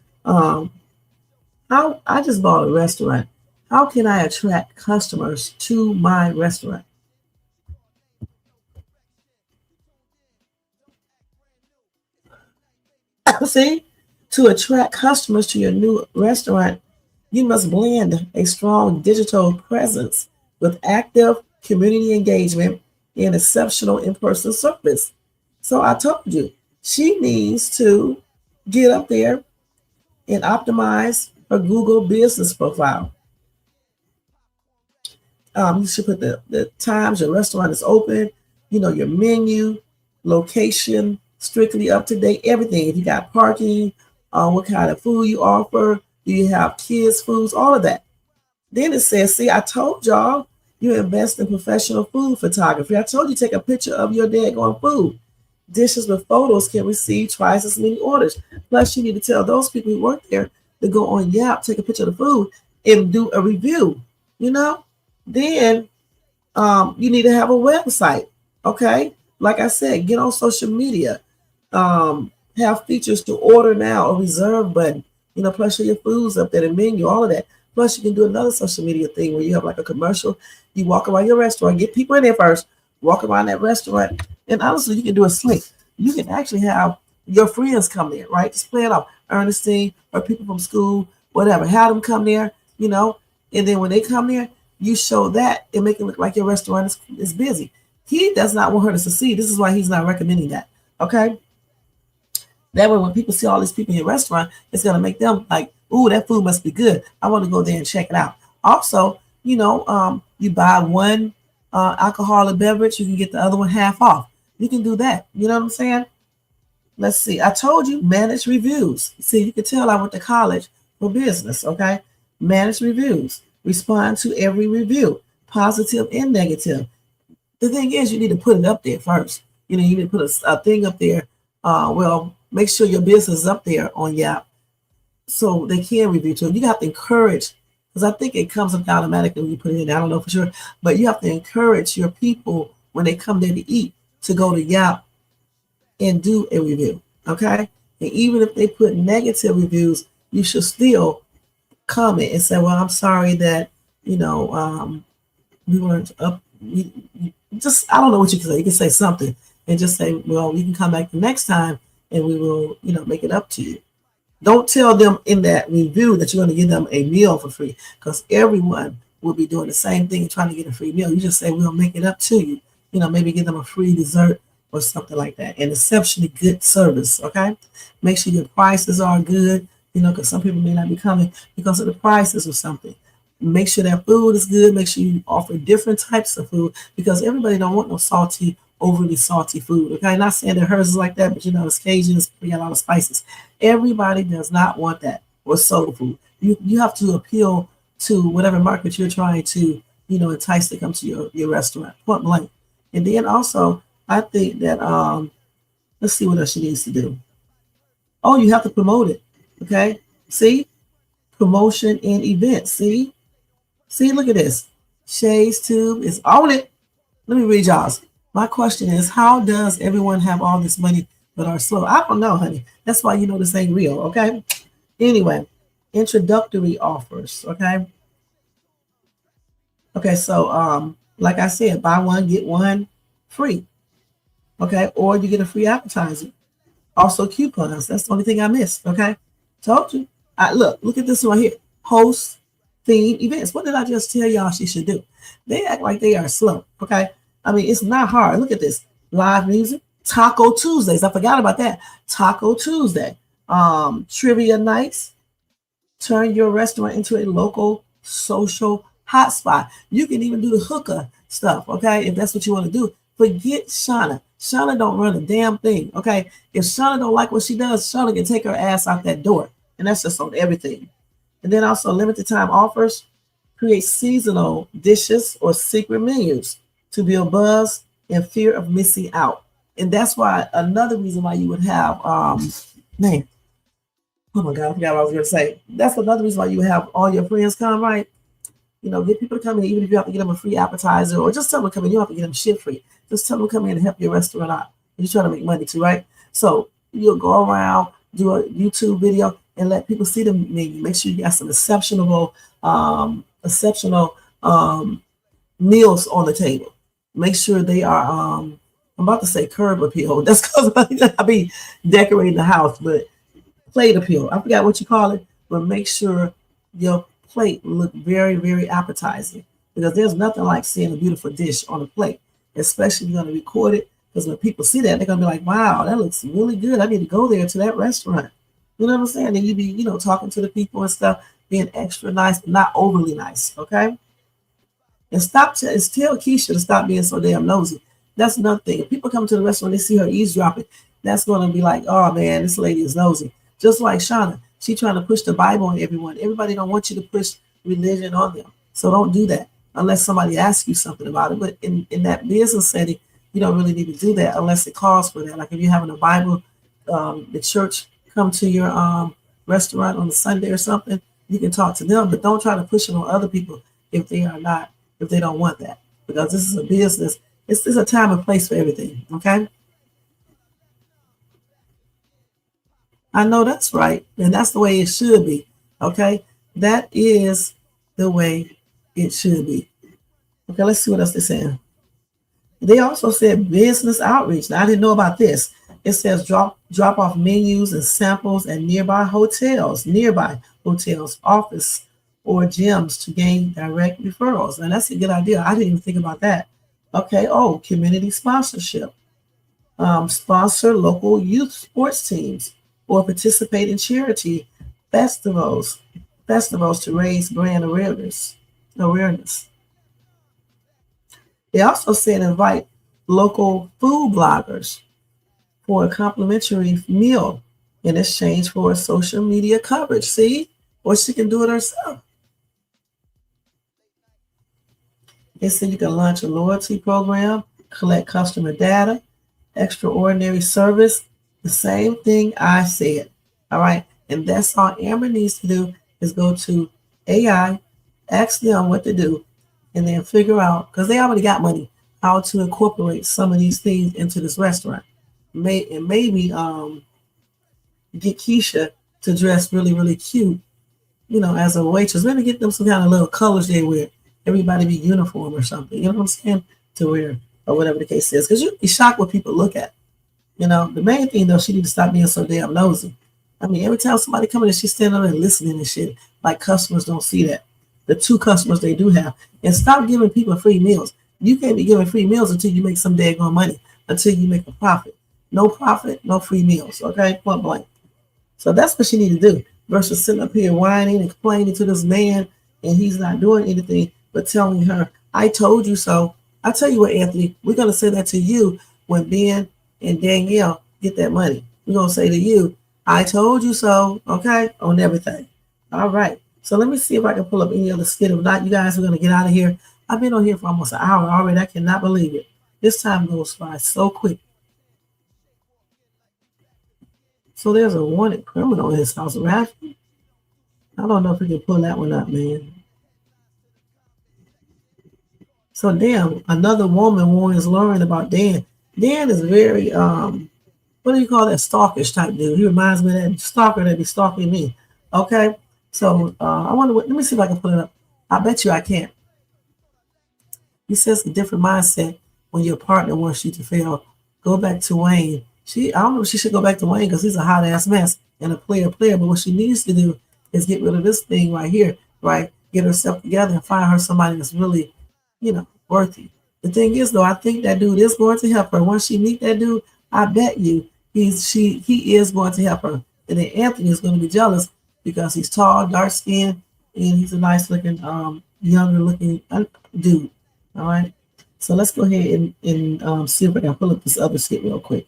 How I just bought a restaurant. How can I attract customers to my restaurant? See, to attract customers to your new restaurant, you must blend a strong digital presence with active community engagement and exceptional in-person service. So I told you, she needs to get up there and optimize her Google business profile. You should put the times your restaurant is open, your menu, location, strictly up to date, everything. If you got parking, what kind of food you offer, do you have kids' foods, all of that. Then it says, see, I told y'all you invest in professional food photography. I told you take a picture of your daggone food. Dishes with photos can receive twice as many orders. Plus, you need to tell those people who work there to go on Yelp, take a picture of the food, and do a review. Then you need to have a website. Okay, like I said, get on social media. Have features to order now or reserve button. Plus your foods up there, the menu, all of that. Plus, you can do another social media thing where you have like a commercial. You walk around your restaurant, get people in there first, walk around that restaurant. And honestly, you can do a slick. You can actually have your friends come there, right? Just play it off. Ernestine or people from school, whatever. Have them come there, and then when they come there, you show that and make it look like your restaurant is busy. He does not want her to succeed. This is why he's not recommending that. Okay. That way, when people see all these people in your restaurant, it's going to make them like, ooh, that food must be good. I want to go there and check it out. Also, you buy one alcoholic beverage, you can get the other one half off. You can do that. You know what I'm saying? Let's see. I told you, manage reviews. See, you can tell I went to college for business, okay? Manage reviews. Respond to every review, positive and negative. The thing is, you need to put it up there first. You need to put a thing up there. Make sure your business is up there on Yelp so they can review too. You have to encourage, because I think it comes up automatically when you put it in. I don't know for sure, but you have to encourage your people when they come there to eat to go to Yelp and do a review, okay? And even if they put negative reviews, you should still comment and say, well, I'm sorry that, we weren't up. I don't know what you can say. You can say something and just say, well, you can come back the next time and we will, make it up to you. Don't tell them in that review that you're going to give them a meal for free, because everyone will be doing the same thing, trying to get a free meal. You just say, we'll make it up to you. Maybe give them a free dessert or something like that. And exceptionally good service, okay? Make sure your prices are good, because some people may not be coming because of the prices or something. Make sure that food is good. Make sure you offer different types of food, because everybody don't want no overly salty food, okay? Not saying that hers is like that, but it's Cajun, we got a lot of spices. Everybody does not want that, or soul food. You have to appeal to whatever market you're trying to, entice to come to your restaurant, point blank. And then also, I think that, let's see what else she needs to do. Oh, you have to promote it, okay? See? Promotion and events, see? See, look at this. Shay's Tube is on it. Let me read y'all's. My question is, how does everyone have all this money but are slow? I don't know, honey. That's why this ain't real, okay? Anyway, introductory offers, okay? Okay, so like I said, buy one, get one free, okay? Or you get a free appetizer. Also coupons. That's the only thing I missed, okay? Told you. Look at this one here. Host theme events. What did I just tell y'all she should do? They act like they are slow. Okay. I mean, it's not hard. Look at this. Live music, Taco Tuesdays. I forgot about that. Taco Tuesday. Trivia nights. Turn your restaurant into a local social hotspot. You can even do the hookah stuff, okay, if that's what you want to do. Forget Shauna. Shauna don't run a damn thing, okay? If Shauna don't like what she does, Shauna can take her ass out that door. And that's just on everything. And then also limited time offers. Create seasonal dishes or secret menus to build buzz and fear of missing out. And that's why another reason why you would have, man, oh my God, I forgot what I was going to say. That's another reason why you have all your friends come, right? You know, get people to come in, even if you have to get them a free appetizer or just tell them to come in. You don't have to get them shit free. Just tell them to come in and help your restaurant out. You're trying to make money too, right? So you'll go around, do a YouTube video, and let people see the menu. Make sure you got some exceptional meals on the table. Make sure they are, I'm about to say curb appeal. That's because I be decorating the house, but plate appeal. I forgot what you call it, but make sure your plate look very, very appetizing, because there's nothing like seeing a beautiful dish on a plate, especially if you're going to record it, because when people see that, they're going to be like, wow, that looks really good. I need to go there to that restaurant. You know what I'm saying? And you be, you know, talking to the people and stuff, being extra nice, but not overly nice, okay? And tell Keisha to stop being so damn nosy. That's another thing. If people come to the restaurant, they see her eavesdropping, that's going to be like, oh man, this lady is nosy. Just like Shauna, she trying to push the Bible on everyone. Everybody don't want you to push religion on them. So don't do that unless somebody asks you something about it. But in that business setting, you don't really need to do that unless it calls for that. Like if you're having a Bible, the church come to your restaurant on a Sunday or something, you can talk to them, but don't try to push it on other people if they don't want that. Because this is a business. It's a time and place for everything, okay? I know that's right, and that's the way it should be, okay? That is the way it should be. Okay, let's see what else they're saying. They also said business outreach. Now, I didn't know about this. It says drop off menus and samples at nearby hotels, office, or gyms to gain direct referrals. And that's a good idea. I didn't even think about that. Okay, community sponsorship. Sponsor local youth sports teams or participate in charity festivals to raise brand awareness. They also said invite local food bloggers for a complimentary meal in exchange for social media coverage. See? Or she can do it herself. They said you can launch a loyalty program, collect customer data, extraordinary service, the same thing I said. All right. And that's all Amber needs to do is go to AI, ask them what to do, and then figure out, because they already got money, how to incorporate some of these things into this restaurant. Maybe get Keisha to dress really, really cute, you know, as a waitress. Maybe get them some kind of little colors they wear. Everybody be uniform or something. You know what I'm saying? To wear, or whatever the case is. Because you'd be shocked what people look at. You know, the main thing, though, she need to stop being so damn nosy. I mean, every time somebody come in, she's standing there and listening and shit. Like customers don't see that. The two customers they do have. And stop giving people free meals. You can't be giving free meals until you make some daggone money. Until you make a profit. No profit, no free meals. Okay? Point blank. So that's what she need to do. Versus sitting up here whining and complaining to this man and he's not doing anything but telling her, I told you so. I tell you what, Anthony, we're going to say that to you when Ben and Danielle get that money. We're going to say to you, I told you so, okay, on everything. All right. So let me see if I can pull up any other skit. If not, you guys are going to get out of here. I've been on here for almost an hour already. I cannot believe it. This time goes by so quick. So there's a wanted criminal in his house, right? I don't know if we can pull that one up, man. So damn, another woman warns Lauren about Dan. Dan is very, what do you call that, stalkish type dude. He reminds me of that stalker that be stalking me. Okay, so I wonder let me see if I can pull it up. I bet you I can't. He says a different mindset when your partner wants you to fail. Go back to Wayne. I don't know if she should go back to Wayne because he's a hot ass mess and a player. But what she needs to do is get rid of this thing right here, right? Get herself together and find her somebody that's really worthy. The thing is, though, I think that dude is going to help her. Once she meet that dude, I bet you he is going to help her. And then Anthony is going to be jealous because he's tall, dark skinned, and he's a nice looking, younger looking dude. All right. So let's go ahead and see if I can pull up this other skit real quick.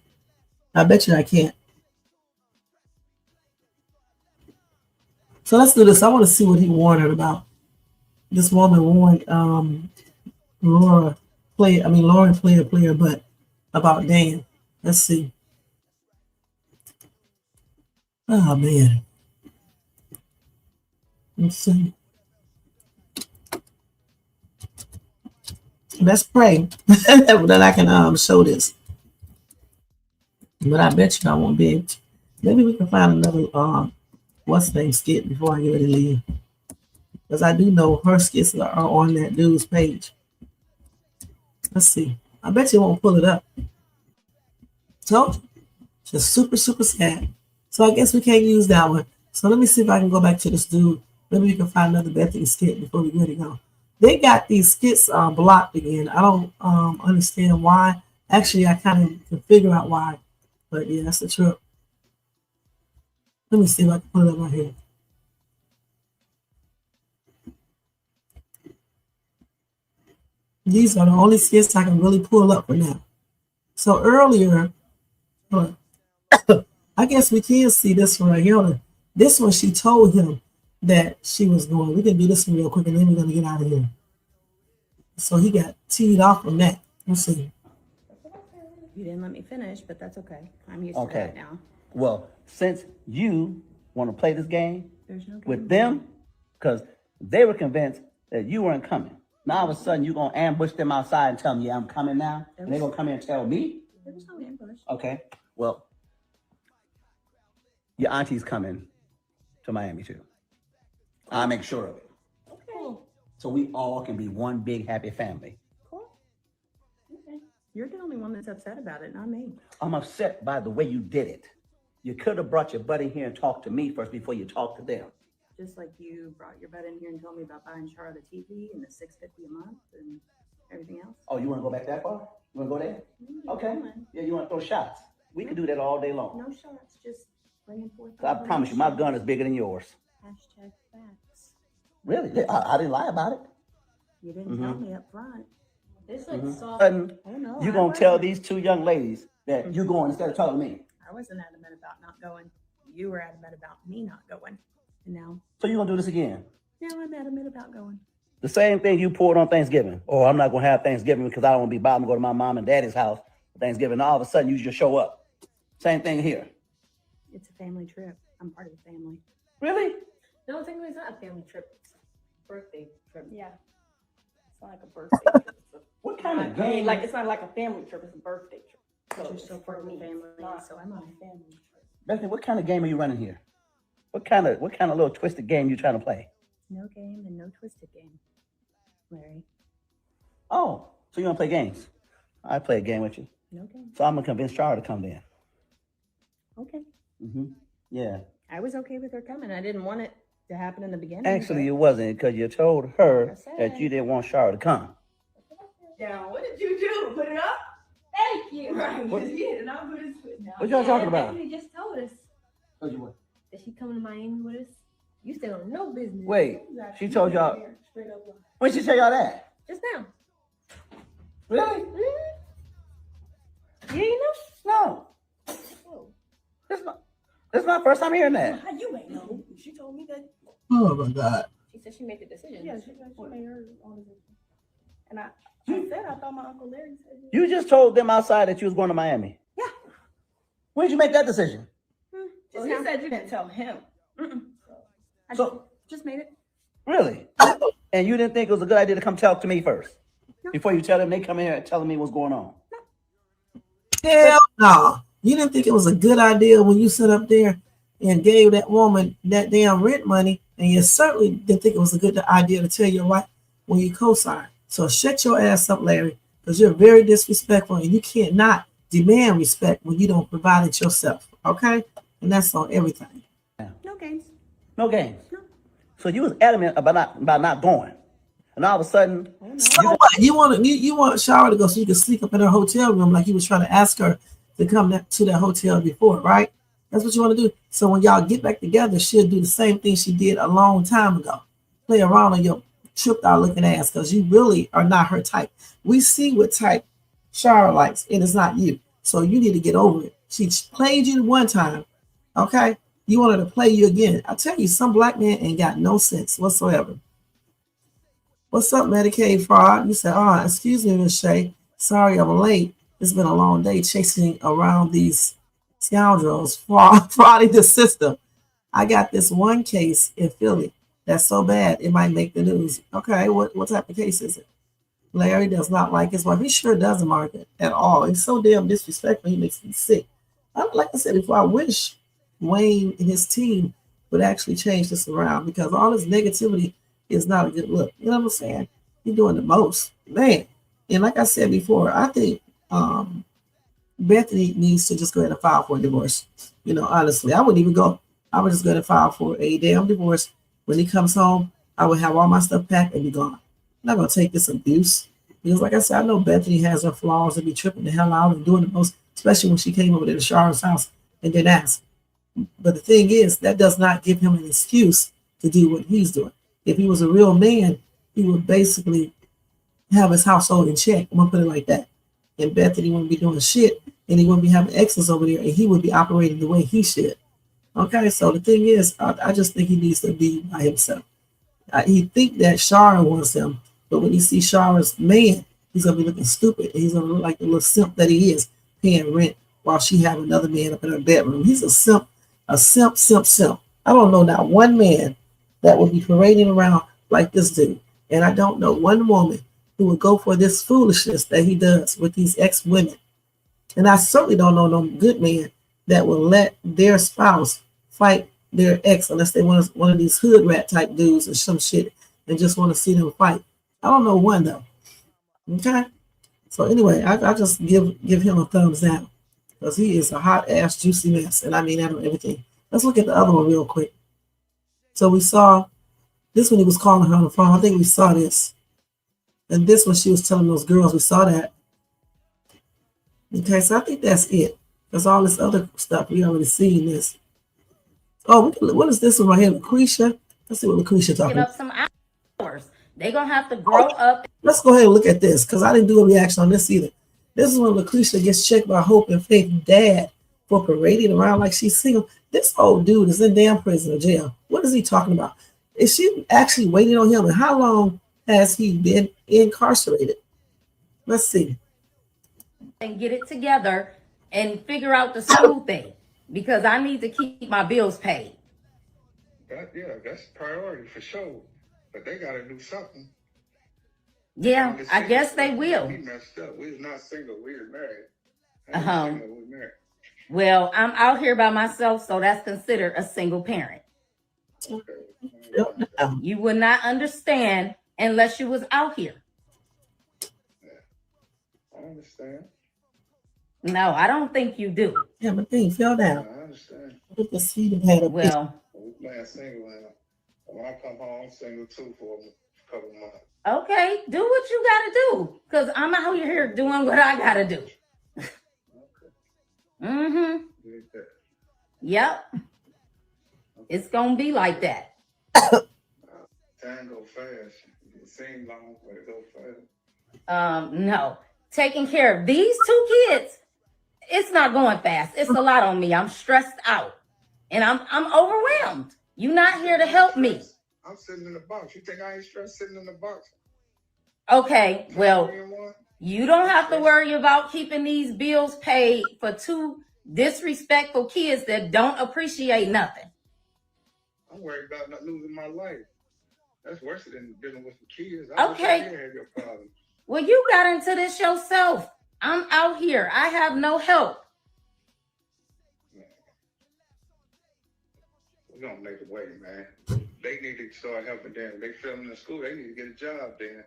I bet you I can't. So let's do this. I want to see what he warned her about. This woman warned Lauren play a player, but about Dan. Let's see. Oh man. Let's see. Let's pray that I can show this. But I bet you I won't be able to. Maybe we can find another what's the name skit before I get ready to leave. Because I do know her skits are on that dude's page. Let's see. I bet you won't pull it up. So, just super, super sad. So I guess we can't use that one. So let me see if I can go back to this dude. Maybe we can find another Bethany skit before we let it go. They got these skits blocked again. I don't understand why. Actually, I kind of can figure out why. But yeah, that's the truth. Let me see if I can pull it up right here. These are the only skits I can really pull up for now. So earlier, I guess we can see this one right here. This one, she told him that she was going. We can do this one real quick and then we're going to get out of here. So he got teed off from that. Let's see. You didn't let me finish, but that's okay. I'm used to that now. Well, since you want to play this game There's no with them, because they were convinced that you weren't coming. Now all of a sudden you're going to ambush them outside and tell them, yeah, I'm coming now. And they're going to come in and tell me? There was no ambush. Okay. Well, your auntie's coming to Miami too. I'll make sure of it. Okay. So we all can be one big happy family. Cool. Okay. You're the only one that's upset about it, not me. I'm upset by the way you did it. You could have brought your buddy here and talked to me first before you talked to them. Just like you brought your butt in here and told me about buying Sharra the TV and the $650 a month and everything else. Oh, you want to go back that far? You want to go there? Okay. Going. Yeah, you want to throw shots? We can do that all day long. No shots, just bringing forth. I promise you, my gun is bigger than yours. Hashtag facts. Really? I didn't lie about it. You didn't tell me up front. It's like soft. Sudden, Oh no. you're I going to tell wasn't. these two young ladies that you're going instead of telling me. I wasn't adamant about not going. You were adamant about me not going. And now So you're going to do this again? I'm adamant about going. The same thing you pulled on Thanksgiving. Oh, I'm not going to have Thanksgiving because I don't want to be bothered to go to my mom and daddy's house for Thanksgiving. And all of a sudden, you just show up. Same thing here. It's a family trip. I'm part of the family. Really? No, technically it's not a family trip. It's a birthday trip. Yeah. It's not like a birthday trip. What kind of I game? mean, like it's not like a family trip. It's a birthday trip. You're it's still part of the me. family, It's not so am I. a family trip. Bethany, what kind of game are you running here? What kind of little twisted game you trying to play? No game and no twisted game, Larry. Oh, so you want to play games? I play a game with you. No game. So I'm going to convince Sharra to come then. Okay. Yeah. I was okay with her coming. I didn't want it to happen in the beginning. Actually, it wasn't because you told her Like I said. that you didn't want Sharra to come. Now, what did you do? Put it up? Thank you. Right. What- Yeah, and I'll put it now. What y'all talking about? Bethany just told us Told you what? that she coming to Miami with us. You still don't know business. Wait, she told y'all. Straight up lie. When she tell y'all that? Just now. Really? You ain't know? No. Oh. This my first time hearing that. How you ain't know? She told me that. Oh my God. She said she made the decision. Yeah, she made her own decision. And I said I thought my Uncle Larry said You just told them outside that you was going to Miami. Yeah. When did you make that decision? Well, he said you didn't tell him. So Just made it. really? And you didn't think it was a good idea to come talk to me first? Before you tell them they come in here and telling me what's going on. Hell no. You didn't think it was a good idea when you sat up there and gave that woman that damn rent money, and you certainly didn't think it was a good idea to tell your wife when you co-signed. So shut your ass up, Larry, because you're very disrespectful and you cannot demand respect when you don't provide it yourself. Okay? And that's on everything. No games. No games. No. So you was adamant about not going. And all of a sudden, So what? You want Sharra to go so you can sneak up in her hotel room like he was trying to ask her to come to that hotel before, right? That's what you want to do. So when y'all get back together, she'll do the same thing she did a long time ago. Play around on your tripped out looking ass because you really are not her type. We see what type Sharra likes, and it's not you. So you need to get over it. She played you one time, okay? You want her to play you again. I tell you, some black man ain't got no sense whatsoever. What's up, Medicaid fraud? You said, oh, excuse me, Miss Shay. Sorry I'm late. It's been a long day chasing around these scoundrels, frauding the system. I got this one case in Philly that's so bad it might make the news. Okay, what type of case is it? Larry does not like his wife. He sure doesn't mark it at all. He's so damn disrespectful. He makes me sick. Like I said before, I wish Wayne and his team would actually change this around because all this negativity is not a good look. You know what I'm saying? You're doing the most, man. And like I said before, I think Bethany needs to just go ahead and file for a divorce. You know, honestly, I wouldn't even go. I would just go ahead and file for a damn divorce. When he comes home, I would have all my stuff packed and be gone. I'm not gonna take this abuse because, like I said, I know Bethany has her flaws and be tripping the hell out and doing the most, especially when she came over to Sharra's house and didn't ask. But the thing is, that does not give him an excuse to do what he's doing. If he was a real man, he would basically have his household in check. I'm gonna put it like that. And Bethany wouldn't be doing shit, and he wouldn't be having exes over there, and he would be operating the way he should. Okay, so the thing is, I just think he needs to be by himself. He think that Sharra wants him, but when he sees Sharra's man, he's gonna be looking stupid, and he's gonna look like the little simp that he is, paying rent while she have another man up in her bedroom. He's a simp. I don't know not one man that would be parading around like this dude. And I don't know one woman who would go for this foolishness that he does with these ex-women. And I certainly don't know no good man that will let their spouse fight their ex unless they want one of these hood rat type dudes or some shit and just want to see them fight. I don't know one though. Okay? So anyway, I just give him a thumbs down because he is a hot ass juicy mess. And I mean that on everything. Let's look at the other one real quick. So we saw this when he was calling her on the phone. I think we saw this. And this when she was telling those girls, we saw that. Okay, so I think that's it. Because all this other stuff, we already seen this. Oh, what is this one right here? Lucretia? Let's see what Lucretia talking about. Get up some hours. They're going to have to grow up. Let's go ahead and look at this because I didn't do a reaction on this either. This is when Lucretia gets checked by Hope and Faith dad for parading around like she's single. This old dude is in damn prison or jail. What is he talking about? Is she actually waiting on him? And how long has he been incarcerated? Let's see. And get it together and figure out the school thing because I need to keep my bills paid. That's priority for sure. But they got to do something. Yeah, I guess they will. We messed up. We're not single. We're married. We're married. Well, I'm out here by myself, so that's considered a single parent. Okay. You would not understand unless you was out here. I understand. No, I don't think you do. Yeah, but thing fell down. I understand. Put the seat and had a well. We're playing single now. When I come home, I'm single too for a couple months. Okay, do what you gotta do, cause I'm out here doing what I gotta do. Okay. Mm-hmm. Yep. Okay. It's gonna be like that. Time go fast. It seems long, but it go fast. No. Taking care of these two kids, it's not going fast. It's a lot on me. I'm stressed out. And I'm overwhelmed. You're not here to help me. I'm sitting in the box. You think I ain't stressed sitting in the box? Okay, well, you don't have to worry about keeping these bills paid for two disrespectful kids that don't appreciate nothing. I'm worried about not losing my life. That's worse than dealing with the kids. Okay. Well, you got into this yourself. I'm out here. I have no help. We're going to make a way, man. They need to start helping them. They failing in school. They need to get a job then.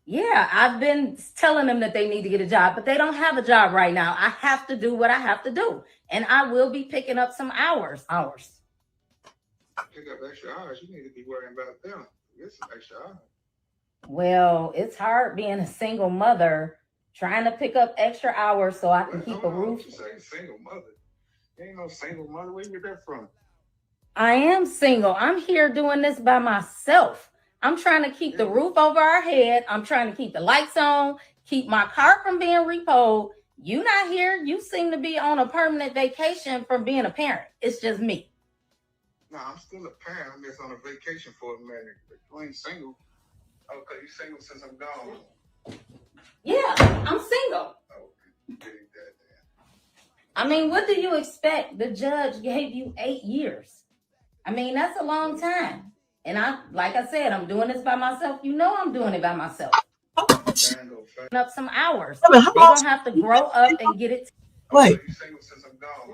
Yeah, I've been telling them that they need to get a job, but they don't have a job right now. I have to do what I have to do. And I will be picking up some hours. Pick up extra hours. You need to be worrying about them. Get some extra hours. Well, it's hard being a single mother, trying to pick up extra hours so I can keep a roof. You say single mother. You ain't no single mother. Where you get that from? I am single. I'm here doing this by myself. I'm trying to keep the roof over our head. I'm trying to keep the lights on, keep my car from being repoed. You not here. You seem to be on a permanent vacation from being a parent. It's just me. Nah, I'm still a parent. I'm just on a vacation for a minute. But you ain't single. Okay, you single since I'm gone. Yeah, I'm single. I mean, what do you expect? The judge gave you 8 years. I mean, that's a long time. And like I said, I'm doing this by myself. You know I'm doing it by myself. Up some hours. They're going to have to grow up and get it. Wait.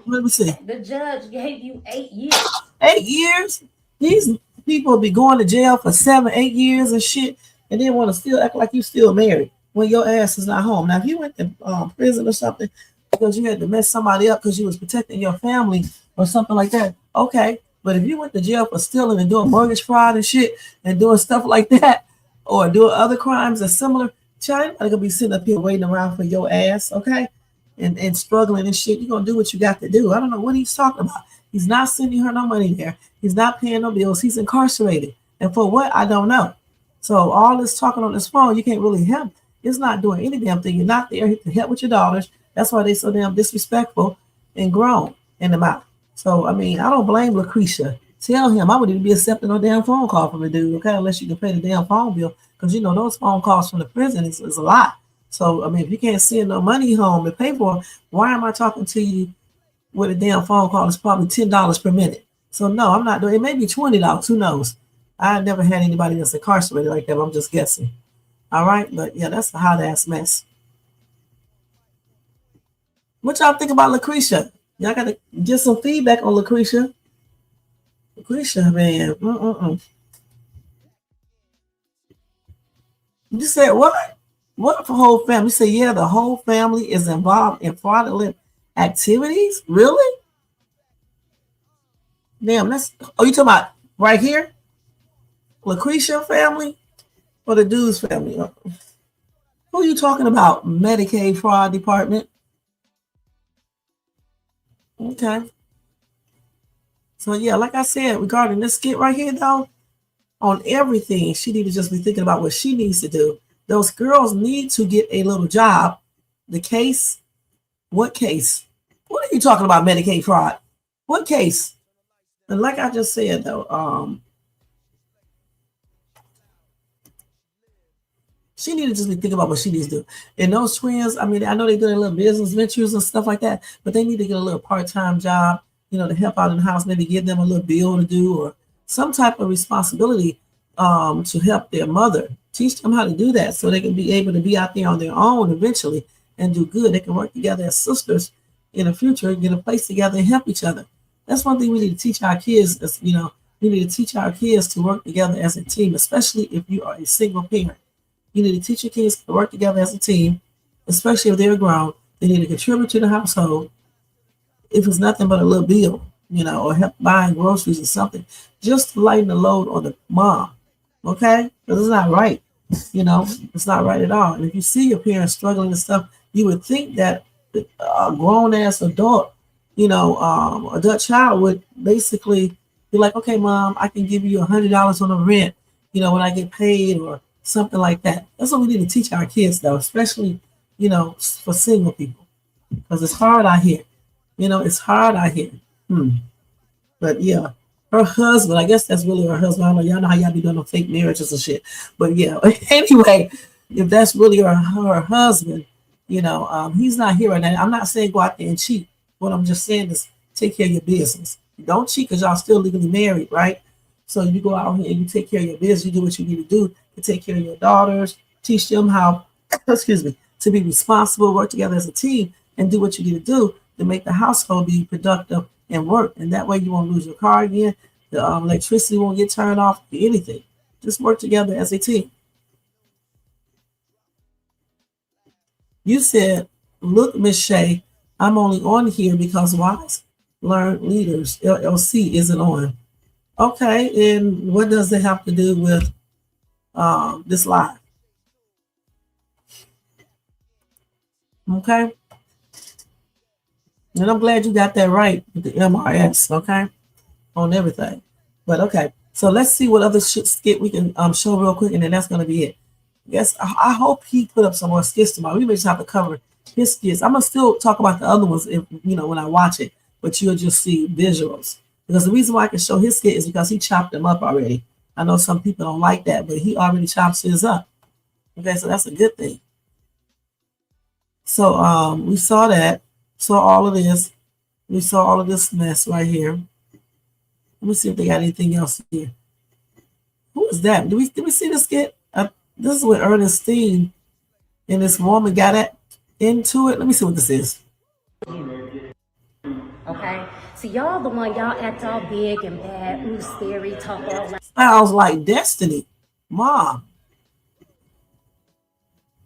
Let me see. The judge gave you 8 years. 8 years? These people be going to jail for 7, 8 years and shit, and then want to still act like you still married when your ass is not home. Now, if you went to prison or something because you had to mess somebody up because you was protecting your family or something like that, okay. But if you went to jail for stealing and doing mortgage fraud and shit and doing stuff like that or doing other crimes that's similar, China, I'm gonna be sitting up here waiting around for your ass, okay? And struggling and shit. You're gonna do what you got to do. I don't know what he's talking about. He's not sending her no money there. He's not paying no bills. He's incarcerated. And for what? I don't know. So all this talking on this phone, you can't really help. It's not doing any damn thing. You're not there to help with your daughters. That's why they're so damn disrespectful and grown in the mouth. So, I mean, I don't blame Lucretia. Tell him I wouldn't even be accepting no damn phone call from the dude, okay, unless you can pay the damn phone bill. Because, you know, those phone calls from the prison is a lot. So, I mean, if you can't send no money home to pay for it, why am I talking to you with a damn phone call that's probably $10 per minute? So, no, I'm not doing it. It may be $20. Who knows? I never had anybody that's incarcerated like that. But I'm just guessing. All right. But, yeah, that's a hot ass mess. What y'all think about Lucretia? Y'all got to get some feedback on Lucretia. Lucretia, man. You said what? What for whole family? You say, yeah, the whole family is involved in fraudulent activities? Really? Damn, that's, oh, you talking about right here? Lucretia family or the dude's family? Who are you talking about? Medicaid fraud department? Okay. So, yeah, like I said, regarding this skit right here, though, on everything, she need to just be thinking about what she needs to do. Those girls need to get a little job. The case, what case? What are you talking about, Medicaid fraud? What case? And like I just said, though, she need to just be thinking about what she needs to do. And those twins, I mean, I know they're doing little business ventures and stuff like that, but they need to get a little part-time job, you know, to help out in the house, maybe give them a little bill to do or some type of responsibility to help their mother. Teach them how to do that so they can be able to be out there on their own eventually and do good. They can work together as sisters in the future, get a place together and help each other. That's one thing we need to teach our kids. Is, you know, we need to teach our kids to work together as a team, especially if you are a single parent. You need to teach your kids to work together as a team, especially if they're grown. They need to contribute to the household. If it's nothing but a little bill, you know, or help buying groceries or something, just to lighten the load on the mom, okay? Because it's not right, you know, it's not right at all. And if you see your parents struggling and stuff, you would think that a grown-ass adult, you know, adult child would basically be like, okay, mom, I can give you $100 on the rent, you know, when I get paid or something like that. That's what we need to teach our kids, though, especially, you know, for single people, because it's hard out here. You know, it's hard out here. But yeah, her husband, I guess that's really her husband. I don't know, y'all know how y'all be doing fake marriages and shit. But yeah, anyway, if that's really her husband, you know, he's not here right now. I'm not saying go out there and cheat. What I'm just saying is take care of your business. Don't cheat because y'all still legally married, right? So you go out here and you take care of your business. You do what you need to do to take care of your daughters, teach them how, excuse me, to be responsible, work together as a team, and do what you need to do to make the household be productive and work. And that way you won't lose your car again. The electricity won't get turned off, anything. Just work together as a team. You said, look, Miss Shay, I'm only on here because Wise Learned Leaders, LLC, isn't on. Okay, and what does it have to do with this live. Okay. And I'm glad you got that right with the MRS, okay, on everything. But okay, so let's see what other skit we can show real quick, and then that's gonna be it. Yes, I hope he put up some more skits tomorrow. We may just have to cover his skits. I'm gonna still talk about the other ones, if when I watch it, but you'll just see visuals. Because the reason why I can show his skit is because he chopped them up already. I know some people don't like that, but he already chops his up. Okay, so that's a good thing. So we saw that, saw all of this. We saw all of this mess right here. Let me see if they got anything else here. Who is that? Did we see this skit? This is where Ernestine and this woman got into it. Let me see what this is. Okay, so y'all the one, y'all act all big and bad, ooh, scary, talk all like. Sounds like Destiny, Mom.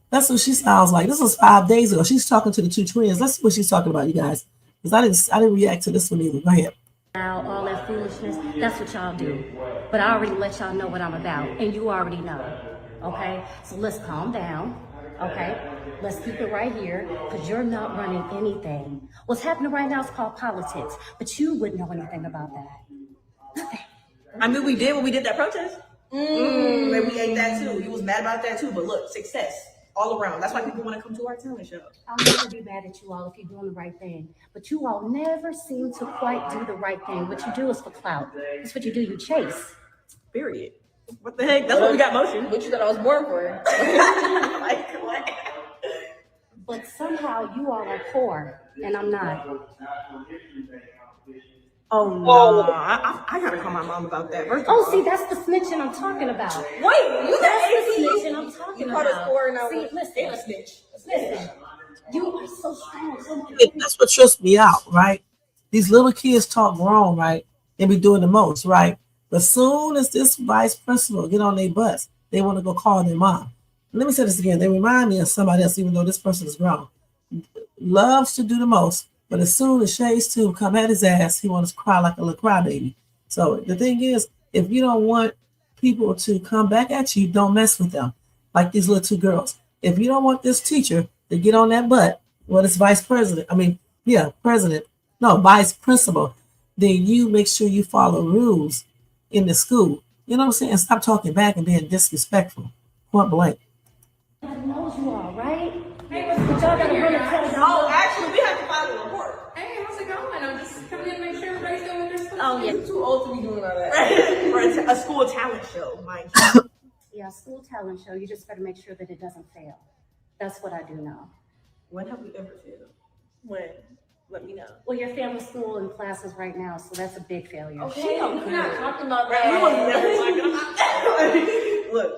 That's what she sounds like. This was 5 days ago. She's talking to the two twins. Let's see what she's talking about, you guys. Because I didn't react to this one either. Go ahead. All that foolishness, that's what y'all do. But I already let y'all know what I'm about, and you already know. Okay, so let's calm down. Okay, let's keep it right here, because you're not running anything. What's happening right now is called politics, but you wouldn't know anything about that. I mean, we did when we did that protest. And we ate that too. You was mad about that too, but look, success all around. That's why people want to come to our talent show. I'll never be mad at you all if you're doing the right thing, but you all never seem to quite do the right thing. What you do is for clout. That's what you do, you chase. Period. What the heck? That's what we got motion. What you thought I was born for? Like, what? But somehow you all are poor, and I'm not. Oh no, I gotta call my mom about that. See, that's the snitching I'm talking about. Wait, you That's the snitching I'm talking called us about. poor now. See, listen, a snitch. listen. You are so strong. That's what trips me out, right? These little kids talk wrong, right? They be doing the most, right? But soon as this vice principal get on their butts, they want to go call their mom. Let me say this again. They remind me of somebody else, even though this person is grown. Loves to do the most, but as soon as Shades 2 come at his ass, he wants to cry like a little crybaby. So the thing is, if you don't want people to come back at you, don't mess with them. Like these little two girls. If you don't want this teacher to get on that butt, well, it's vice principal, then you make sure you follow rules in the school. You know what I'm saying? Stop talking back and being disrespectful. Point blank. Everybody knows you all, right? Hey, what's y'all gotta run a No, actually, we have to file a report. Hey, how's it going? I'm just coming in to make sure everybody's doing their stuff. Oh, yeah. You're too old to be doing all that. For a school talent show, mind you. Yeah, school talent show. You just better make sure that it doesn't fail. That's what I do know. When have we ever failed? When? Let me know. Well, you're failing school and classes right now, so that's a big failure. Okay, we're not talking about We was never talking about that. Look,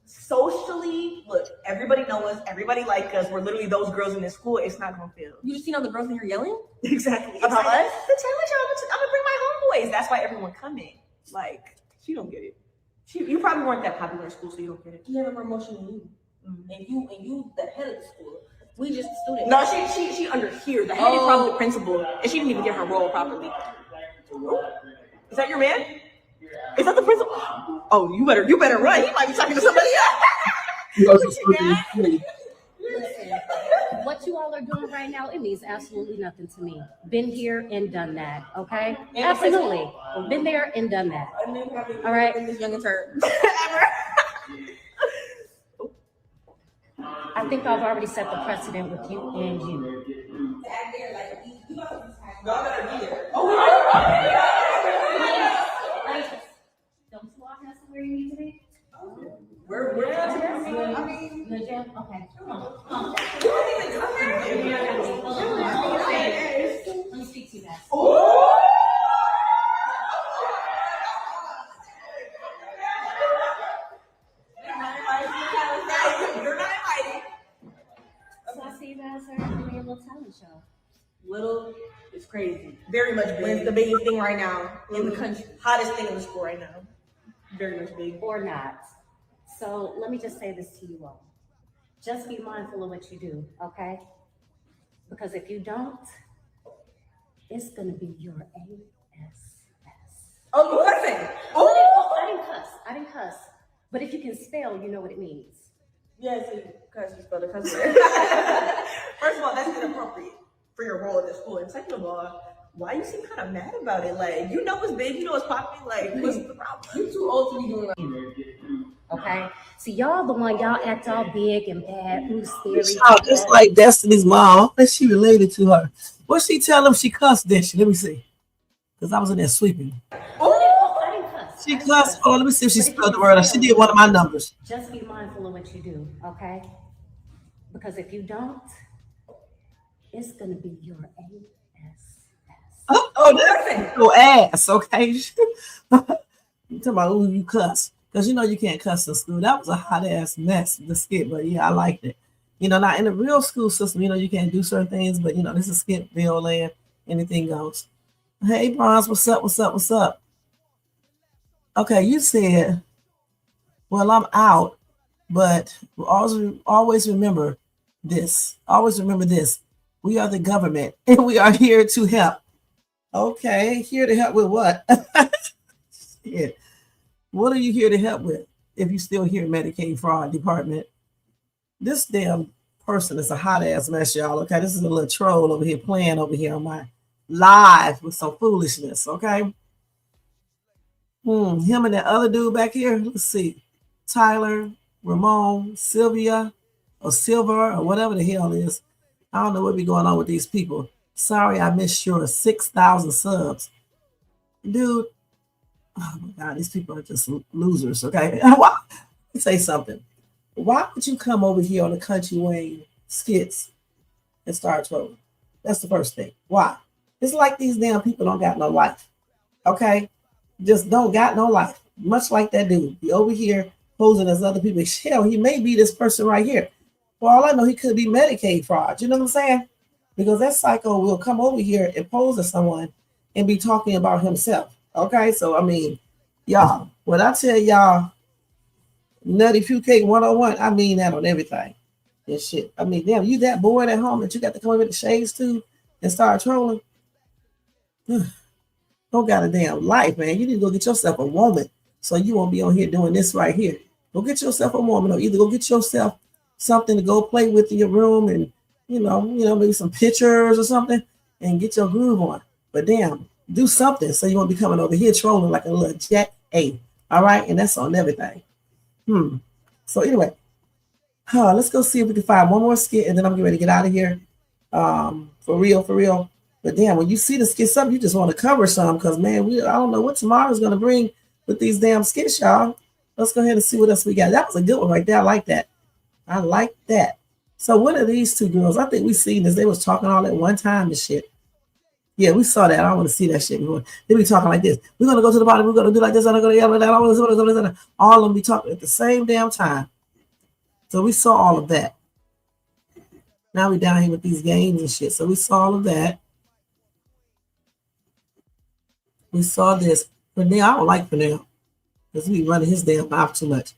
socially, everybody know us, everybody like us. We're literally those girls in this school. It's not gonna fail. You just seen all the girls in here yelling? Exactly. About like, us? the talent show. I'm gonna bring my homeboys. That's why everyone coming. Like, she don't get it. You probably weren't that popular in school, so you don't get it. She had more emotion than you. And you the head of the school. We just students. No, she under here. The head is probably the principal, and she didn't even get her role properly. Is that your man? Is that the principal? Oh, you better run. He might be talking to somebody else. Listen, what you all are doing right now, it means absolutely nothing to me. Been here and done that, okay? Absolutely. Been there and done that. All right? This young and turd. I think I've already set the precedent with you and you. Don't you all have somewhere you need to be? We're The gym? Okay. Come on. Let me speak to you guys. So I see you guys are doing a little talent show. Little is crazy. Very much big. It's the biggest thing right now in the country. Hottest thing in the school right now. Very much big. Or not. So let me just say this to you all. Just be mindful of what you do, okay? Because if you don't, it's gonna be your ASS. Oh, you cussing? Oh, I didn't cuss. But if you can spell, you know what it means. Yeah, so because you spelled a cuss word. First of all, that's inappropriate for your role at the school. And second of all, why you seem kind of mad about it? Like, you know it's big, you know it's popping. Like, what's the problem? You're too old to be doing that. Okay? See, y'all the one, y'all act all big and bad, who's scary. Oh, just like Destiny's mom. What she related to her? What she tell him she cussed, did she? Let me see. Because I was in there sweeping. She cussed. Oh, let me see if she spelled the word. She did one of my numbers. Just be mindful of what you do, okay? Because if you don't, it's going to be your ass. Oh, that's your ass, okay? You talking about who you cuss. Because you know you can't cuss in school. That was a hot ass mess, the skit, but yeah, I liked it. You know, now in the real school system, you know, you can't do certain things, but you know, this is skitville land, anything goes. Hey, Bronze, what's up? What's up? What's up? Okay, you said, well, I'm out, but always remember this. Always remember this. We are the government, and we are here to help. Okay, here to help with what? Yeah. What are you here to help with if you still here Medicaid fraud department? This damn person is a hot ass mess, y'all. Okay, this is a little troll over here playing over here on my live with some foolishness. Okay. Him and that other dude back here. Let's see. Tyler, Ramon, Sylvia, or Silver, or whatever the hell it is. I don't know what be going on with these people. Sorry, I missed your 6,000 subs. Dude, oh my God, these people are just losers, okay? Let me say something. Why would you come over here on the Country Wayne skits and start trolling? That's the first thing. Why? It's like these damn people don't got no life, okay? Just don't got no life. Much like that dude. Be over here posing as other people. Hell, he may be this person right here. For all I know, he could be Medicaid fraud. You know what I'm saying? Because that psycho will come over here and pose as someone and be talking about himself. Okay, so I mean, y'all, when I tell y'all Nutty Few Cake 101, I mean that on everything. And shit. I mean, damn, you that bored at home that you got to come over with the shades too and start trolling? Don't got a damn life, man. You need to go get yourself a woman so you won't be on here doing this right here. Go get yourself a woman, or either go get yourself something to go play with in your room, and you know, maybe some pictures or something, and get your groove on. But damn, do something so you won't be coming over here trolling like a little jack A. All right, and that's on everything. So anyway, let's go see if we can find one more skit, and then I'm getting ready to get out of here. For real. But damn, when you see the skit, something you just want to cover some, because man, I don't know what tomorrow's gonna bring with these damn skits, y'all. Let's go ahead and see what else we got. That was a good one right there. I like that. So what are these two girls? I think we seen this. They was talking all at one time and shit. Yeah, we saw that. I don't want to see that shit before. They be talking like this. We're gonna go to the bottom. We're gonna do like this. I'm gonna yell like that. All of them be talking at the same damn time. So we saw all of that. Now we down here with these games and shit. So we saw all of that. We saw this. Pernell, I don't like Pernell because he be running his damn mouth too much.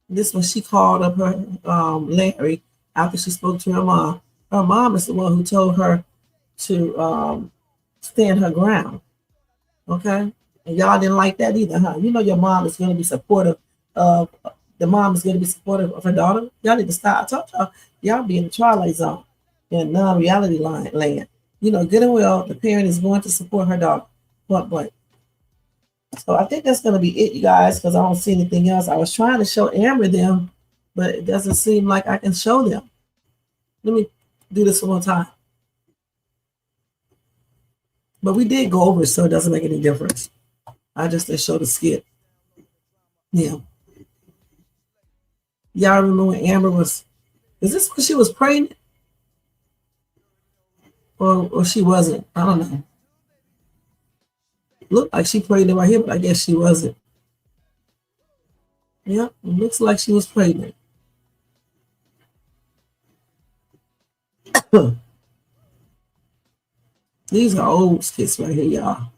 This one, she called up her Larry after she spoke to her mom. Her mom is the one who told her to stand her ground. Okay? And y'all didn't like that either, huh? You know your mom is going to be supportive of, the mom is going to be supportive of her daughter. Y'all need to stop. I told y'all be in the twilight zone, in non-reality land. You know, good and well, the parent is going to support her daughter. Point blank. So I think that's going to be it, you guys, because I don't see anything else. I was trying to show Amber them, but it doesn't seem like I can show them. Let me do this one more time. But we did go over it, so it doesn't make any difference. I just didn't show the skit. Yeah. Y'all remember when Amber was, is this when she was pregnant? Or she wasn't? I don't know. Looked like she pregnant right here, but I guess she wasn't. Yep, it looks like she was pregnant. These are old skits right here, y'all.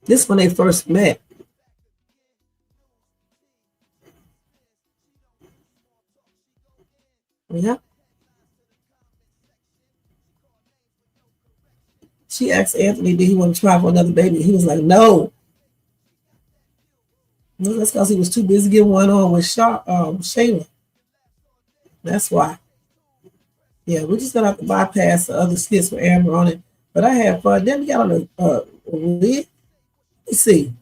This when they first met. Yeah. She asked Anthony, did he want to try for another baby? He was like, no. That's because he was too busy getting one on with Shayla. That's why. Yeah, we're just gonna have to bypass the other skits with Amber on it. But I had fun. Then we got on a wig. Let me see.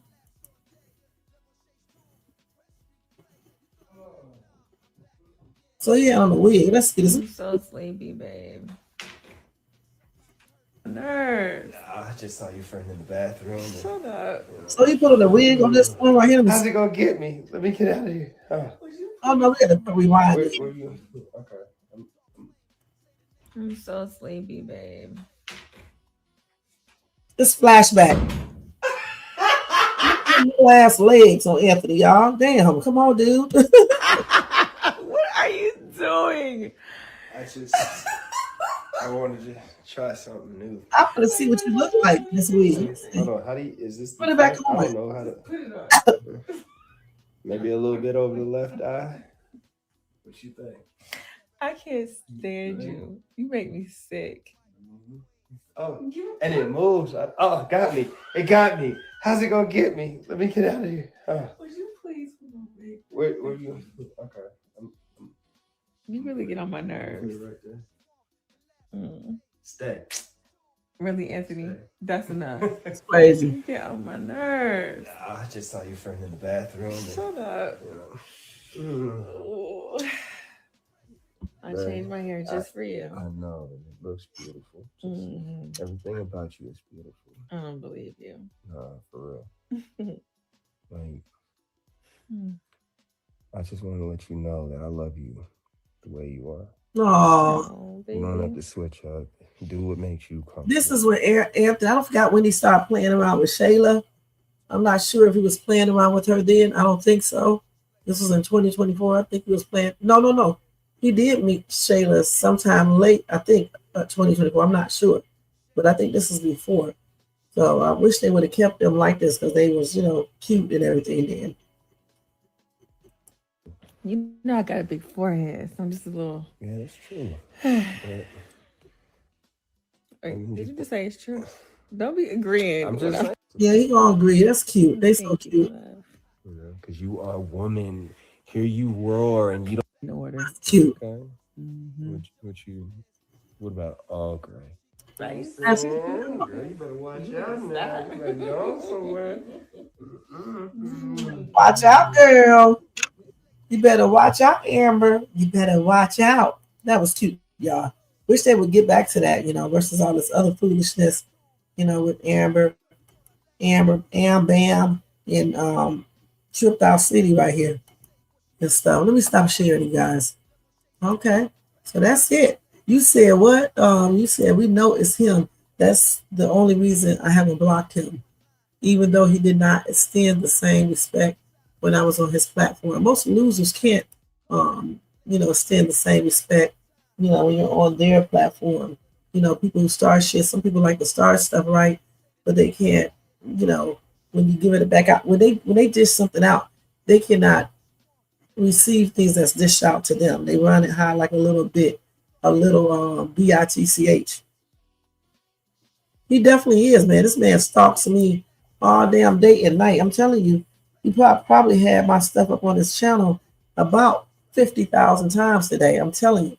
So yeah, on the wig. Let's see this. I'm so sleepy, babe. Nerves. I just saw your friend in the bathroom. Shut up. So you put on a wig on this one right here. How's it gonna get me? Let me get out of here. Oh no, we gotta rewind it. Where you? Okay. I'm so sleepy, babe. This flashback. Last legs on Anthony, y'all. Damn, come on, dude. What are you doing? I wanted to try something new. I want to see what you look like this week. Hold on, how do you, is this? Put it back I on. don't know how to. Maybe a little bit over the left eye. What you think? I can't stand you. You make me sick. Oh, and it moves. Got me. It got me. How's it gonna get me? Let me get out of here. Would you please move me? Where you? Okay. You really get on my nerves. Right there. Mm. Stay. Really, Anthony? That's enough. It's crazy. You get on my nerves. I just saw your friend in the bathroom. Shut up. Ooh. I changed my hair just for you. I know. It looks beautiful. Everything about you is beautiful. I don't believe you. Nah, for real. Like, I just want to let you know that I love you the way you are. Oh, you don't have to switch up. Do what makes you comfortable. this is when Anthony, I don't forget when he started playing around with Shayla. I'm not sure if he was playing around with her then. I don't think so. This was in 2024. I think he was playing. No. He did meet Shayla sometime late, I think, 2024. I'm not sure. But I think this is before. So I wish they would have kept them like this because they was, cute and everything then. You know I got a big forehead, so I'm just a little. Yeah, that's true. Wait, did you just say it's true? Don't be agreeing. I'm just saying. Yeah, he gonna agree. That's cute. They so cute. Because you are a woman. Here you roar and you don't. In order. Cute. Okay. What about all gray? Nice. That's Girl, you better watch out now. You better go somewhere. Watch out, girl. You better watch out, Amber. You better watch out. That was cute, y'all. Wish they would get back to that, versus all this other foolishness, with Amber, Am Bam, and Tripped Out City right here and stuff. Let me stop sharing, you guys. Okay, so that's it. You said what? You said we know it's him. That's the only reason I haven't blocked him, even though he did not extend the same respect when I was on his platform. Most losers can't, extend the same respect, when you're on their platform. People who start shit, some people like to start stuff right, but they can't, when you give it back out, when they dish something out, they cannot receive things that's dished out to them. They run it high like a little bitch. He definitely is, man. This man stalks me all damn day and night. I'm telling you, he probably had my stuff up on his channel about 50,000 times today. I'm telling you.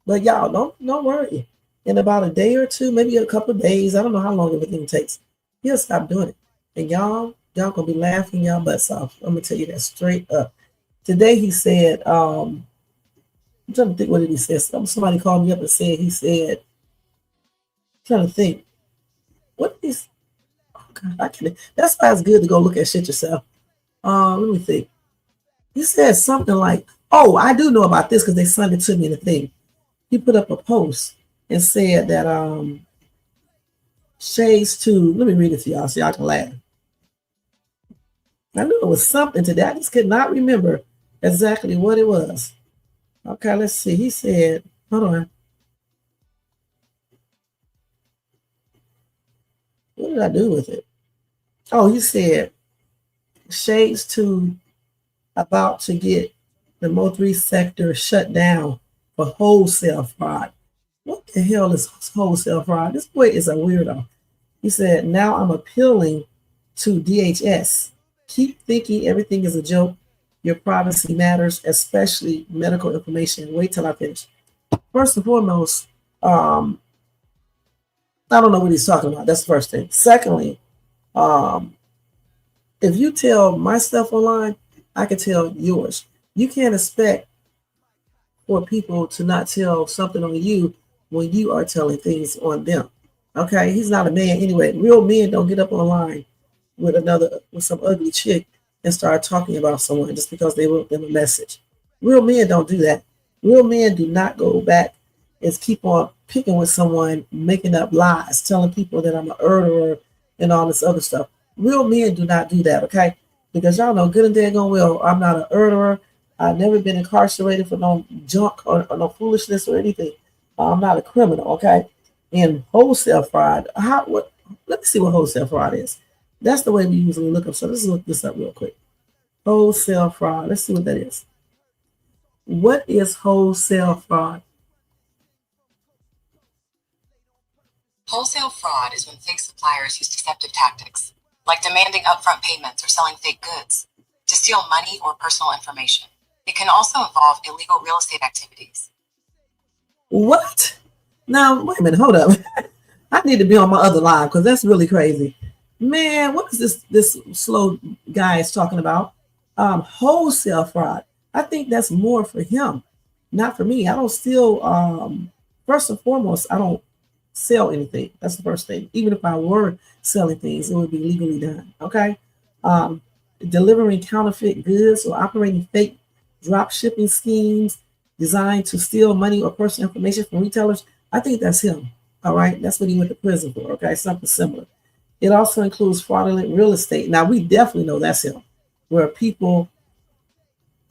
But y'all, don't worry. In about a day or two, maybe a couple of days, I don't know how long everything takes, he'll stop doing it. And y'all gonna be laughing y'all butts off. I'm gonna tell you that straight up. Today he said, I'm trying to think, what did he say? Somebody called me up and said, I'm trying to think. What is, oh God, I can't, that's why it's good to go look at shit yourself. Let me think. He said something like, oh, I do know about this because they sent it to me in a thing. He put up a post and said that shades to, let me read it to y'all so y'all can laugh. I knew it was something today. I just could not remember exactly what it was. Okay, let's see. He said, hold on. What did I do with it? Oh, he said, shades to about to get the Mo3 sector shut down for wholesale fraud. What the hell is wholesale fraud? This boy is a weirdo. He said, now I'm appealing to DHS. Keep thinking everything is a joke. Your privacy matters, especially medical information. Wait till I finish. First and foremost, I don't know what he's talking about. That's the first thing. Secondly, if you tell my stuff online, I can tell yours. You can't expect for people to not tell something on you when you are telling things on them. Okay, he's not a man anyway. Real men don't get up online with some ugly chick and start talking about someone just because they wrote them a message. Real men don't do that. Real men do not go back and keep on picking with someone, making up lies, telling people that I'm a murderer and all this other stuff. Real men do not do that, okay? Because y'all know good and daggone well, I'm not a murderer. I've never been incarcerated for no junk or no foolishness or anything. I'm not a criminal, okay? And wholesale fraud, let me see what wholesale fraud is. That's the way we usually look up. So let's look this up real quick. Wholesale fraud. Let's see what that is. What is wholesale fraud? Wholesale fraud is when fake suppliers use deceptive tactics, like demanding upfront payments or selling fake goods, to steal money or personal information. It can also involve illegal real estate activities. What? Now, wait a minute, hold up. I need to be on my other line because that's really crazy. Man, what is this slow guy is talking about? Wholesale fraud. I think that's more for him, not for me. I don't steal. First and foremost, I don't sell anything. That's the first thing. Even if I were selling things, it would be legally done. Okay. Delivering counterfeit goods or operating fake drop shipping schemes designed to steal money or personal information from retailers. I think that's him. All right. That's what he went to prison for. Okay. Something similar. It also includes fraudulent real estate. Now, we definitely know that's him, where people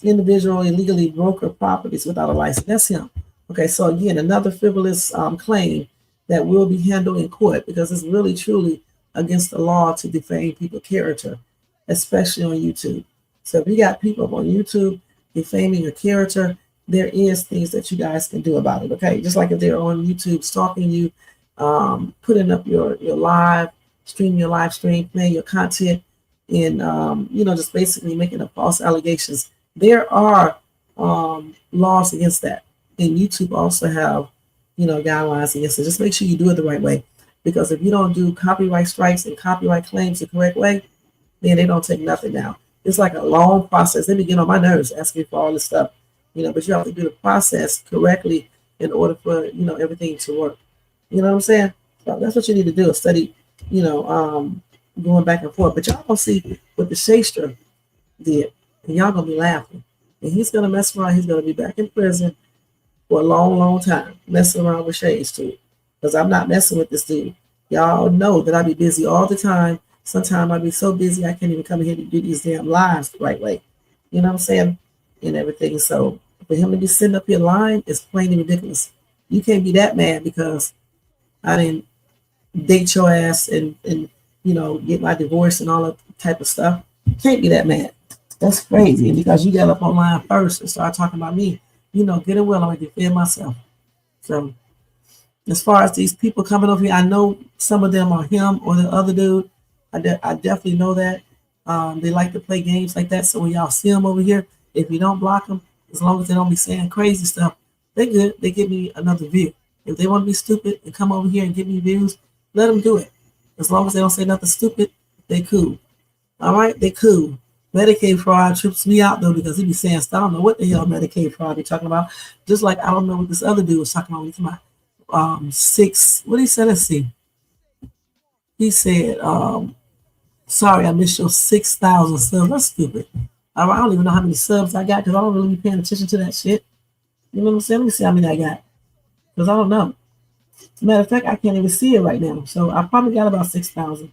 individually illegally broker properties without a license. That's him. Okay, so again, another frivolous claim that will be handled in court because it's really truly against the law to defame people's character, especially on YouTube. So if you got people on YouTube defaming your character, there is things that you guys can do about it. Okay, just like if they're on YouTube stalking you, putting up your live stream, your live stream, playing your content, and just basically making up false allegations. There are laws against that, and YouTube also have guidelines against it. Just make sure you do it the right way, because if you don't do copyright strikes and copyright claims the correct way, then they don't take nothing down. It's like a long process. They begin on my nerves asking for all this stuff, but you have to do the process correctly in order for everything to work. You know what I'm saying? So that's what you need to do, is study, going back and forth. But y'all gonna see what the Shakespeare did, and y'all gonna be laughing. And he's gonna mess around. He's gonna be back in prison for a long, long time, messing around with Shades too. Because I'm not messing with this dude. Y'all know that I be busy all the time. Sometimes I be so busy I can't even come here to do these damn lives the right way. You know what I'm saying? And everything. So for him to be sitting up here lying is plain and ridiculous. You can't be that mad because I didn't date your ass and get my divorce and all that type of stuff. You can't be that mad. That's crazy. And because you got up online first and started talking about me, get it well, I'm going to defend myself. So as far as these people coming over here, I know some of them are him or the other dude. I definitely know that. They like to play games like that. So when y'all see them over here, if you don't block them, as long as they don't be saying crazy stuff, they good. They give me another view. If they want to be stupid and come over here and give me views, let them do it. As long as they don't say nothing stupid, they cool. All right, they cool. Medicaid fraud trips me out though, because he be saying stuff. I don't know what the hell Medicaid fraud be talking about. Just like I don't know what this other dude was talking about. He's talking about six. What he said? Let's see. He said, "Sorry, I missed your 6,000 subs." That's stupid. I don't even know how many subs I got because I don't really be paying attention to that shit. You know what I'm saying? Let me see how many I got, because I don't know. Matter of fact, I can't even see it right now. So I probably got about 6,000.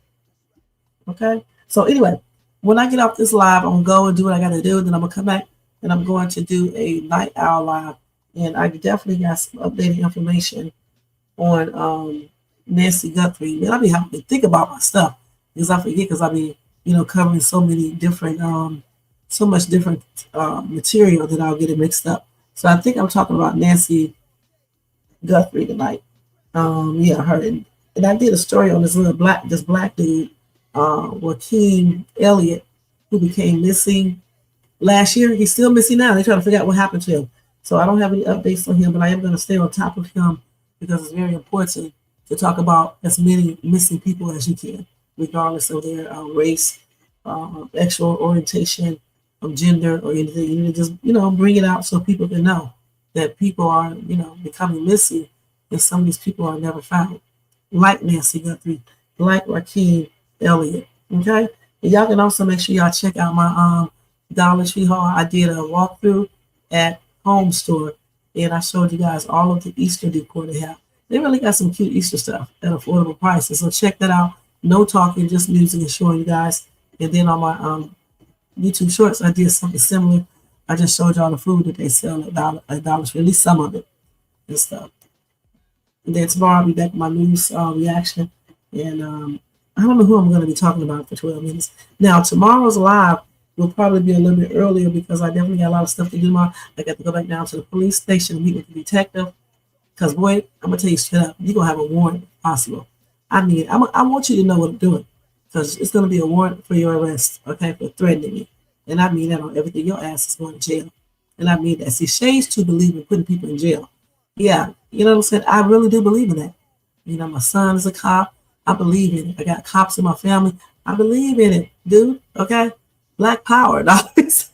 Okay. So anyway, when I get off this live, I'm going to go and do what I got to do. Then I'm going to come back and I'm going to do a night owl live. And I definitely got some updated information on Nancy Guthrie. Man, I be having to think about my stuff because I forget, because I be, covering so many different, so much different material that I'll get it mixed up. So I think I'm talking about Nancy Guthrie tonight. Yeah, her. And I did a story on this black dude, Joaquin Elliott, who became missing last year. He's still missing now. They're trying to figure out what happened to him. So I don't have any updates on him, but I am going to stay on top of him because it's very important to talk about as many missing people as you can, regardless of their race, sexual orientation, gender, or anything. You need to just, bring it out so people can know that people are, becoming missing, and some of these people are never found. Like Nancy Guthrie, like Joaquin Elliott. Okay? And y'all can also make sure y'all check out my Dollar Tree haul. I did a walkthrough at Home Store, and I showed you guys all of the Easter decor they have. They really got some cute Easter stuff at affordable prices. So check that out. No talking, just music and showing you guys. And then on my YouTube Shorts, I did something similar. I just showed y'all the food that they sell at Dollar Tree, at least some of it and stuff. And then tomorrow I'll be back with my news reaction. And I don't know who I'm going to be talking about for 12 minutes. Now, tomorrow's live will probably be a little bit earlier because I definitely got a lot of stuff to do tomorrow. I got to go back down to the police station and meet with the detective. Because, boy, I'm going to tell you straight up, you're going to have a warrant if possible. I mean, I want you to know what I'm doing. Because it's going to be a warrant for your arrest, okay, for threatening me. And I mean that on everything. Your ass is going to jail. And I mean that. See, shades to believe in putting people in jail. Yeah, you know what I'm saying? I really do believe in that. My son is a cop. I believe in it. I got cops in my family. I believe in it, dude, okay? Black power, dollars.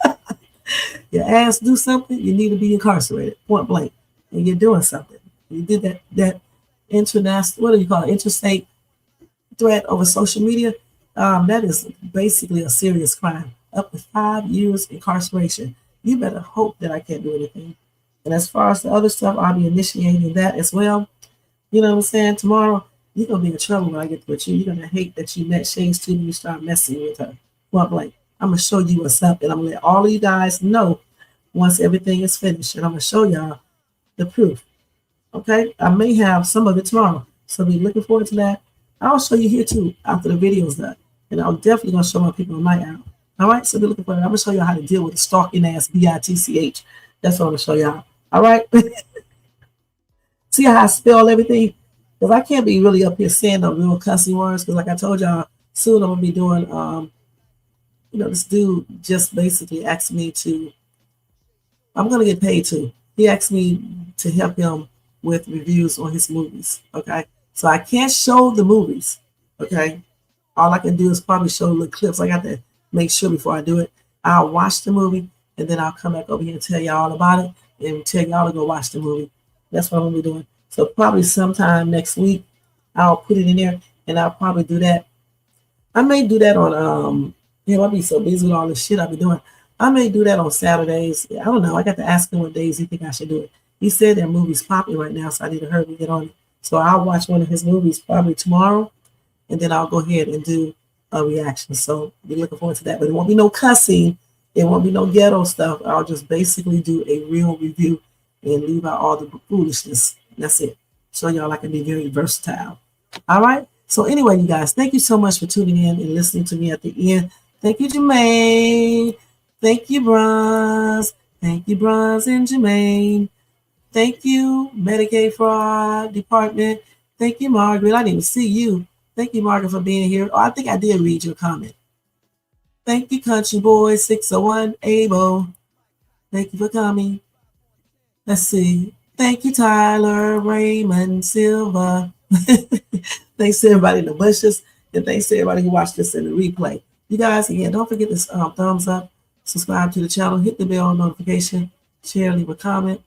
Your ass do something, you need to be incarcerated, point blank. And you're doing something. You did that international, what do you call it, interstate threat over social media. That is basically a serious crime. Up to 5 years incarceration. You better hope that I can't do anything. And as far as the other stuff, I'll be initiating that as well. You know what I'm saying? Tomorrow, you're going to be in trouble when I get with you. You're going to hate that you met Shay's too and you start messing with her. Well, like, I'm going to show you what's up, and I'm going to let all of you guys know once everything is finished. And I'm going to show y'all the proof. Okay? I may have some of it tomorrow. So be looking forward to that. I'll show you here too after the video's done. And I'm definitely going to show my people on night out. All right? So be looking for that. I'm going to show you how to deal with a stalking ass bitch. That's what I'm going to show y'all. All right? See how I spell everything? Because I can't be really up here saying no real cussing words. Because like I told y'all, soon I'm going to be doing, this dude just basically asked me to, I'm going to get paid too. He asked me to help him with reviews on his movies. Okay? So I can't show the movies. Okay? All I can do is probably show little clips. I got to make sure before I do it. I'll watch the movie and then I'll come back over here and tell y'all all about it and tell y'all to go watch the movie. That's what I'm going to be doing. So probably sometime next week, I'll put it in there and I'll probably do that. I may do that on, I'll be so busy with all this shit I'll be doing. I may do that on Saturdays. I don't know. I got to ask him what days he think I should do it. He said their movie's popping right now, so I need to hurry and get on it. So I'll watch one of his movies probably tomorrow, and then I'll go ahead and do a reaction. So be looking forward to that. But it won't be no cussing. It won't be no ghetto stuff. I'll just basically do a real review and leave out all the foolishness. That's it. So y'all I can be very versatile. All right. So anyway, you guys, thank you so much for tuning in and listening to me at the end. Thank you, Jermaine. Thank you, Bronze. Thank you, Bronze and Jermaine. Thank you, Medicaid Fraud Department. Thank you, Margaret. I didn't even see you. Thank you, Margaret, for being here. Oh, I think I did read your comment. Thank you, Country Boy 601 Abo. Thank you for coming. Let's see. Thank you, Tyler, Raymond, Silva. Thanks to everybody in the bushes. And thanks to everybody who watched this in the replay. You guys, again, don't forget to thumbs up, subscribe to the channel, hit the bell notification, share, leave a comment.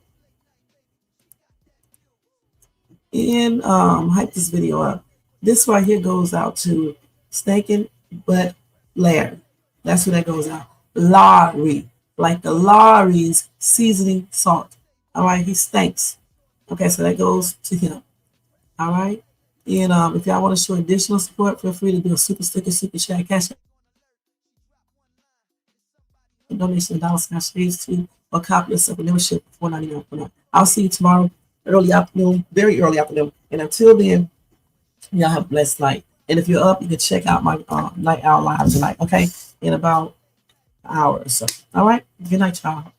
And hype this video up. This right here goes out to Stinking Butt Larry. That's who that goes out. Larry. Like the Lawry's seasoning salt. All right, he stinks. Okay, so that goes to him. All right. And if y'all want to show additional support, feel free to do a super sticker, super chat, cash donation $.shades to or copy yourself a membership for $4.99 per month. I'll see you tomorrow, early afternoon, very early afternoon. And until then, y'all have a blessed night. And if you're up, you can check out my Night Owl Live tonight, okay? In about an hour or so. All right? Good night, y'all.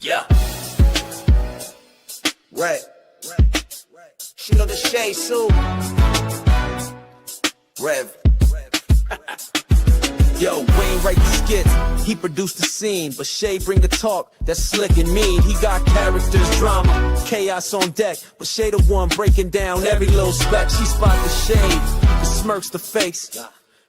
Yeah. Right. She know the shade, Sue. Rev. Yo, Wayne write the skits, he produced the scene, but Shay bring the talk that's slick and mean. He got characters, drama, chaos on deck, but Shay the one breaking down every little speck. She spot the shade, the smirks the face,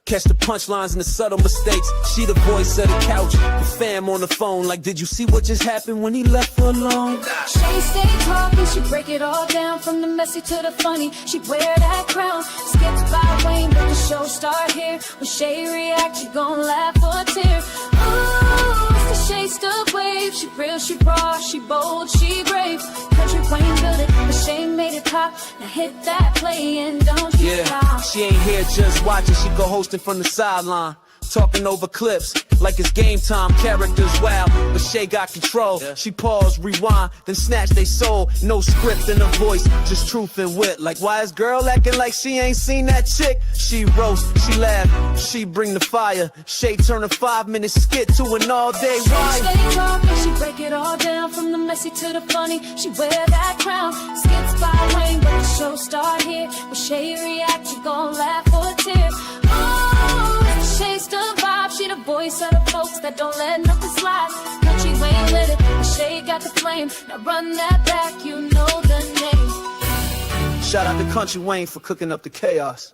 catch the punchlines and the subtle mistakes. She the voice of the couch, the fam on the phone, like, did you see what just happened when he left her alone? She stay talking, she break it all down, from the messy to the funny. She wear that crown, skips by Wayne, but the show start here. When Shay react, you gon' laugh or tear. Ooh, it's the Shay stuff wave. She real, she raw, she bold, she brave. Country Wayne built it, but Shay made it pop. Now hit that play and don't you stop. She ain't here just watching, she go hosting from the sideline, talking over clips like it's game time. Characters wild, but Shay got control. She pause, rewind, then snatch they soul. No script in her voice, just truth and wit. Like, why is girl acting like she ain't seen that chick? She roast, she laugh, she bring the fire. Shay turn a 5-minute skit to an all-day ride. She stay talking, she break it all down, from the messy to the funny. She wear that crown, skips by Wayne, but the show start here. When Shay react, you gon' laugh or tear. Oh, Shay's the vibe, she the voice of the folks that don't let nothing slide. Country Wayne lit it, but Shay got the flame. Now run that back, you know the name. Shout out to Country Wayne for cooking up the chaos.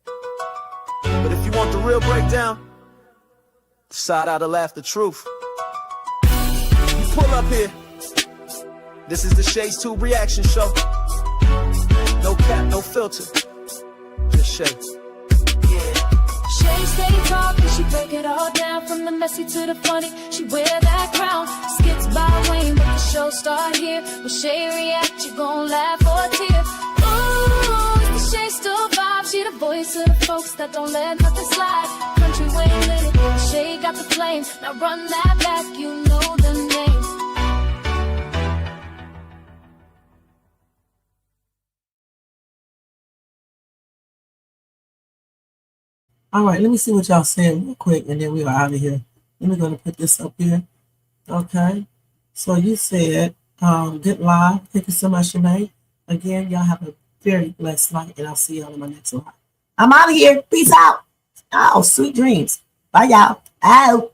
But if you want the real breakdown, decide how to laugh the truth. You pull up here. This is the Shay's 2 reaction show. No cap, no filter. Just Shay. Shay stay talking, she break it all down, from the messy to the funny. She wear that crown, skits by Wayne, but the show start here. When Shay react, you gon' laugh or tear. Ooh, it's the Shay still vibe, she the voice of the folks that don't let nothing slide. Country Wayne lit it, Shay got the flame. Now run that back, you know the name. All right, let me see what y'all saying real quick, and then we are out of here. Let me go and put this up here. Okay. So you said, good live. Thank you so much, Shanae. Again, y'all have a very blessed night, and I'll see y'all in my next live. I'm out of here. Peace out. Oh, sweet dreams. Bye, y'all. Out.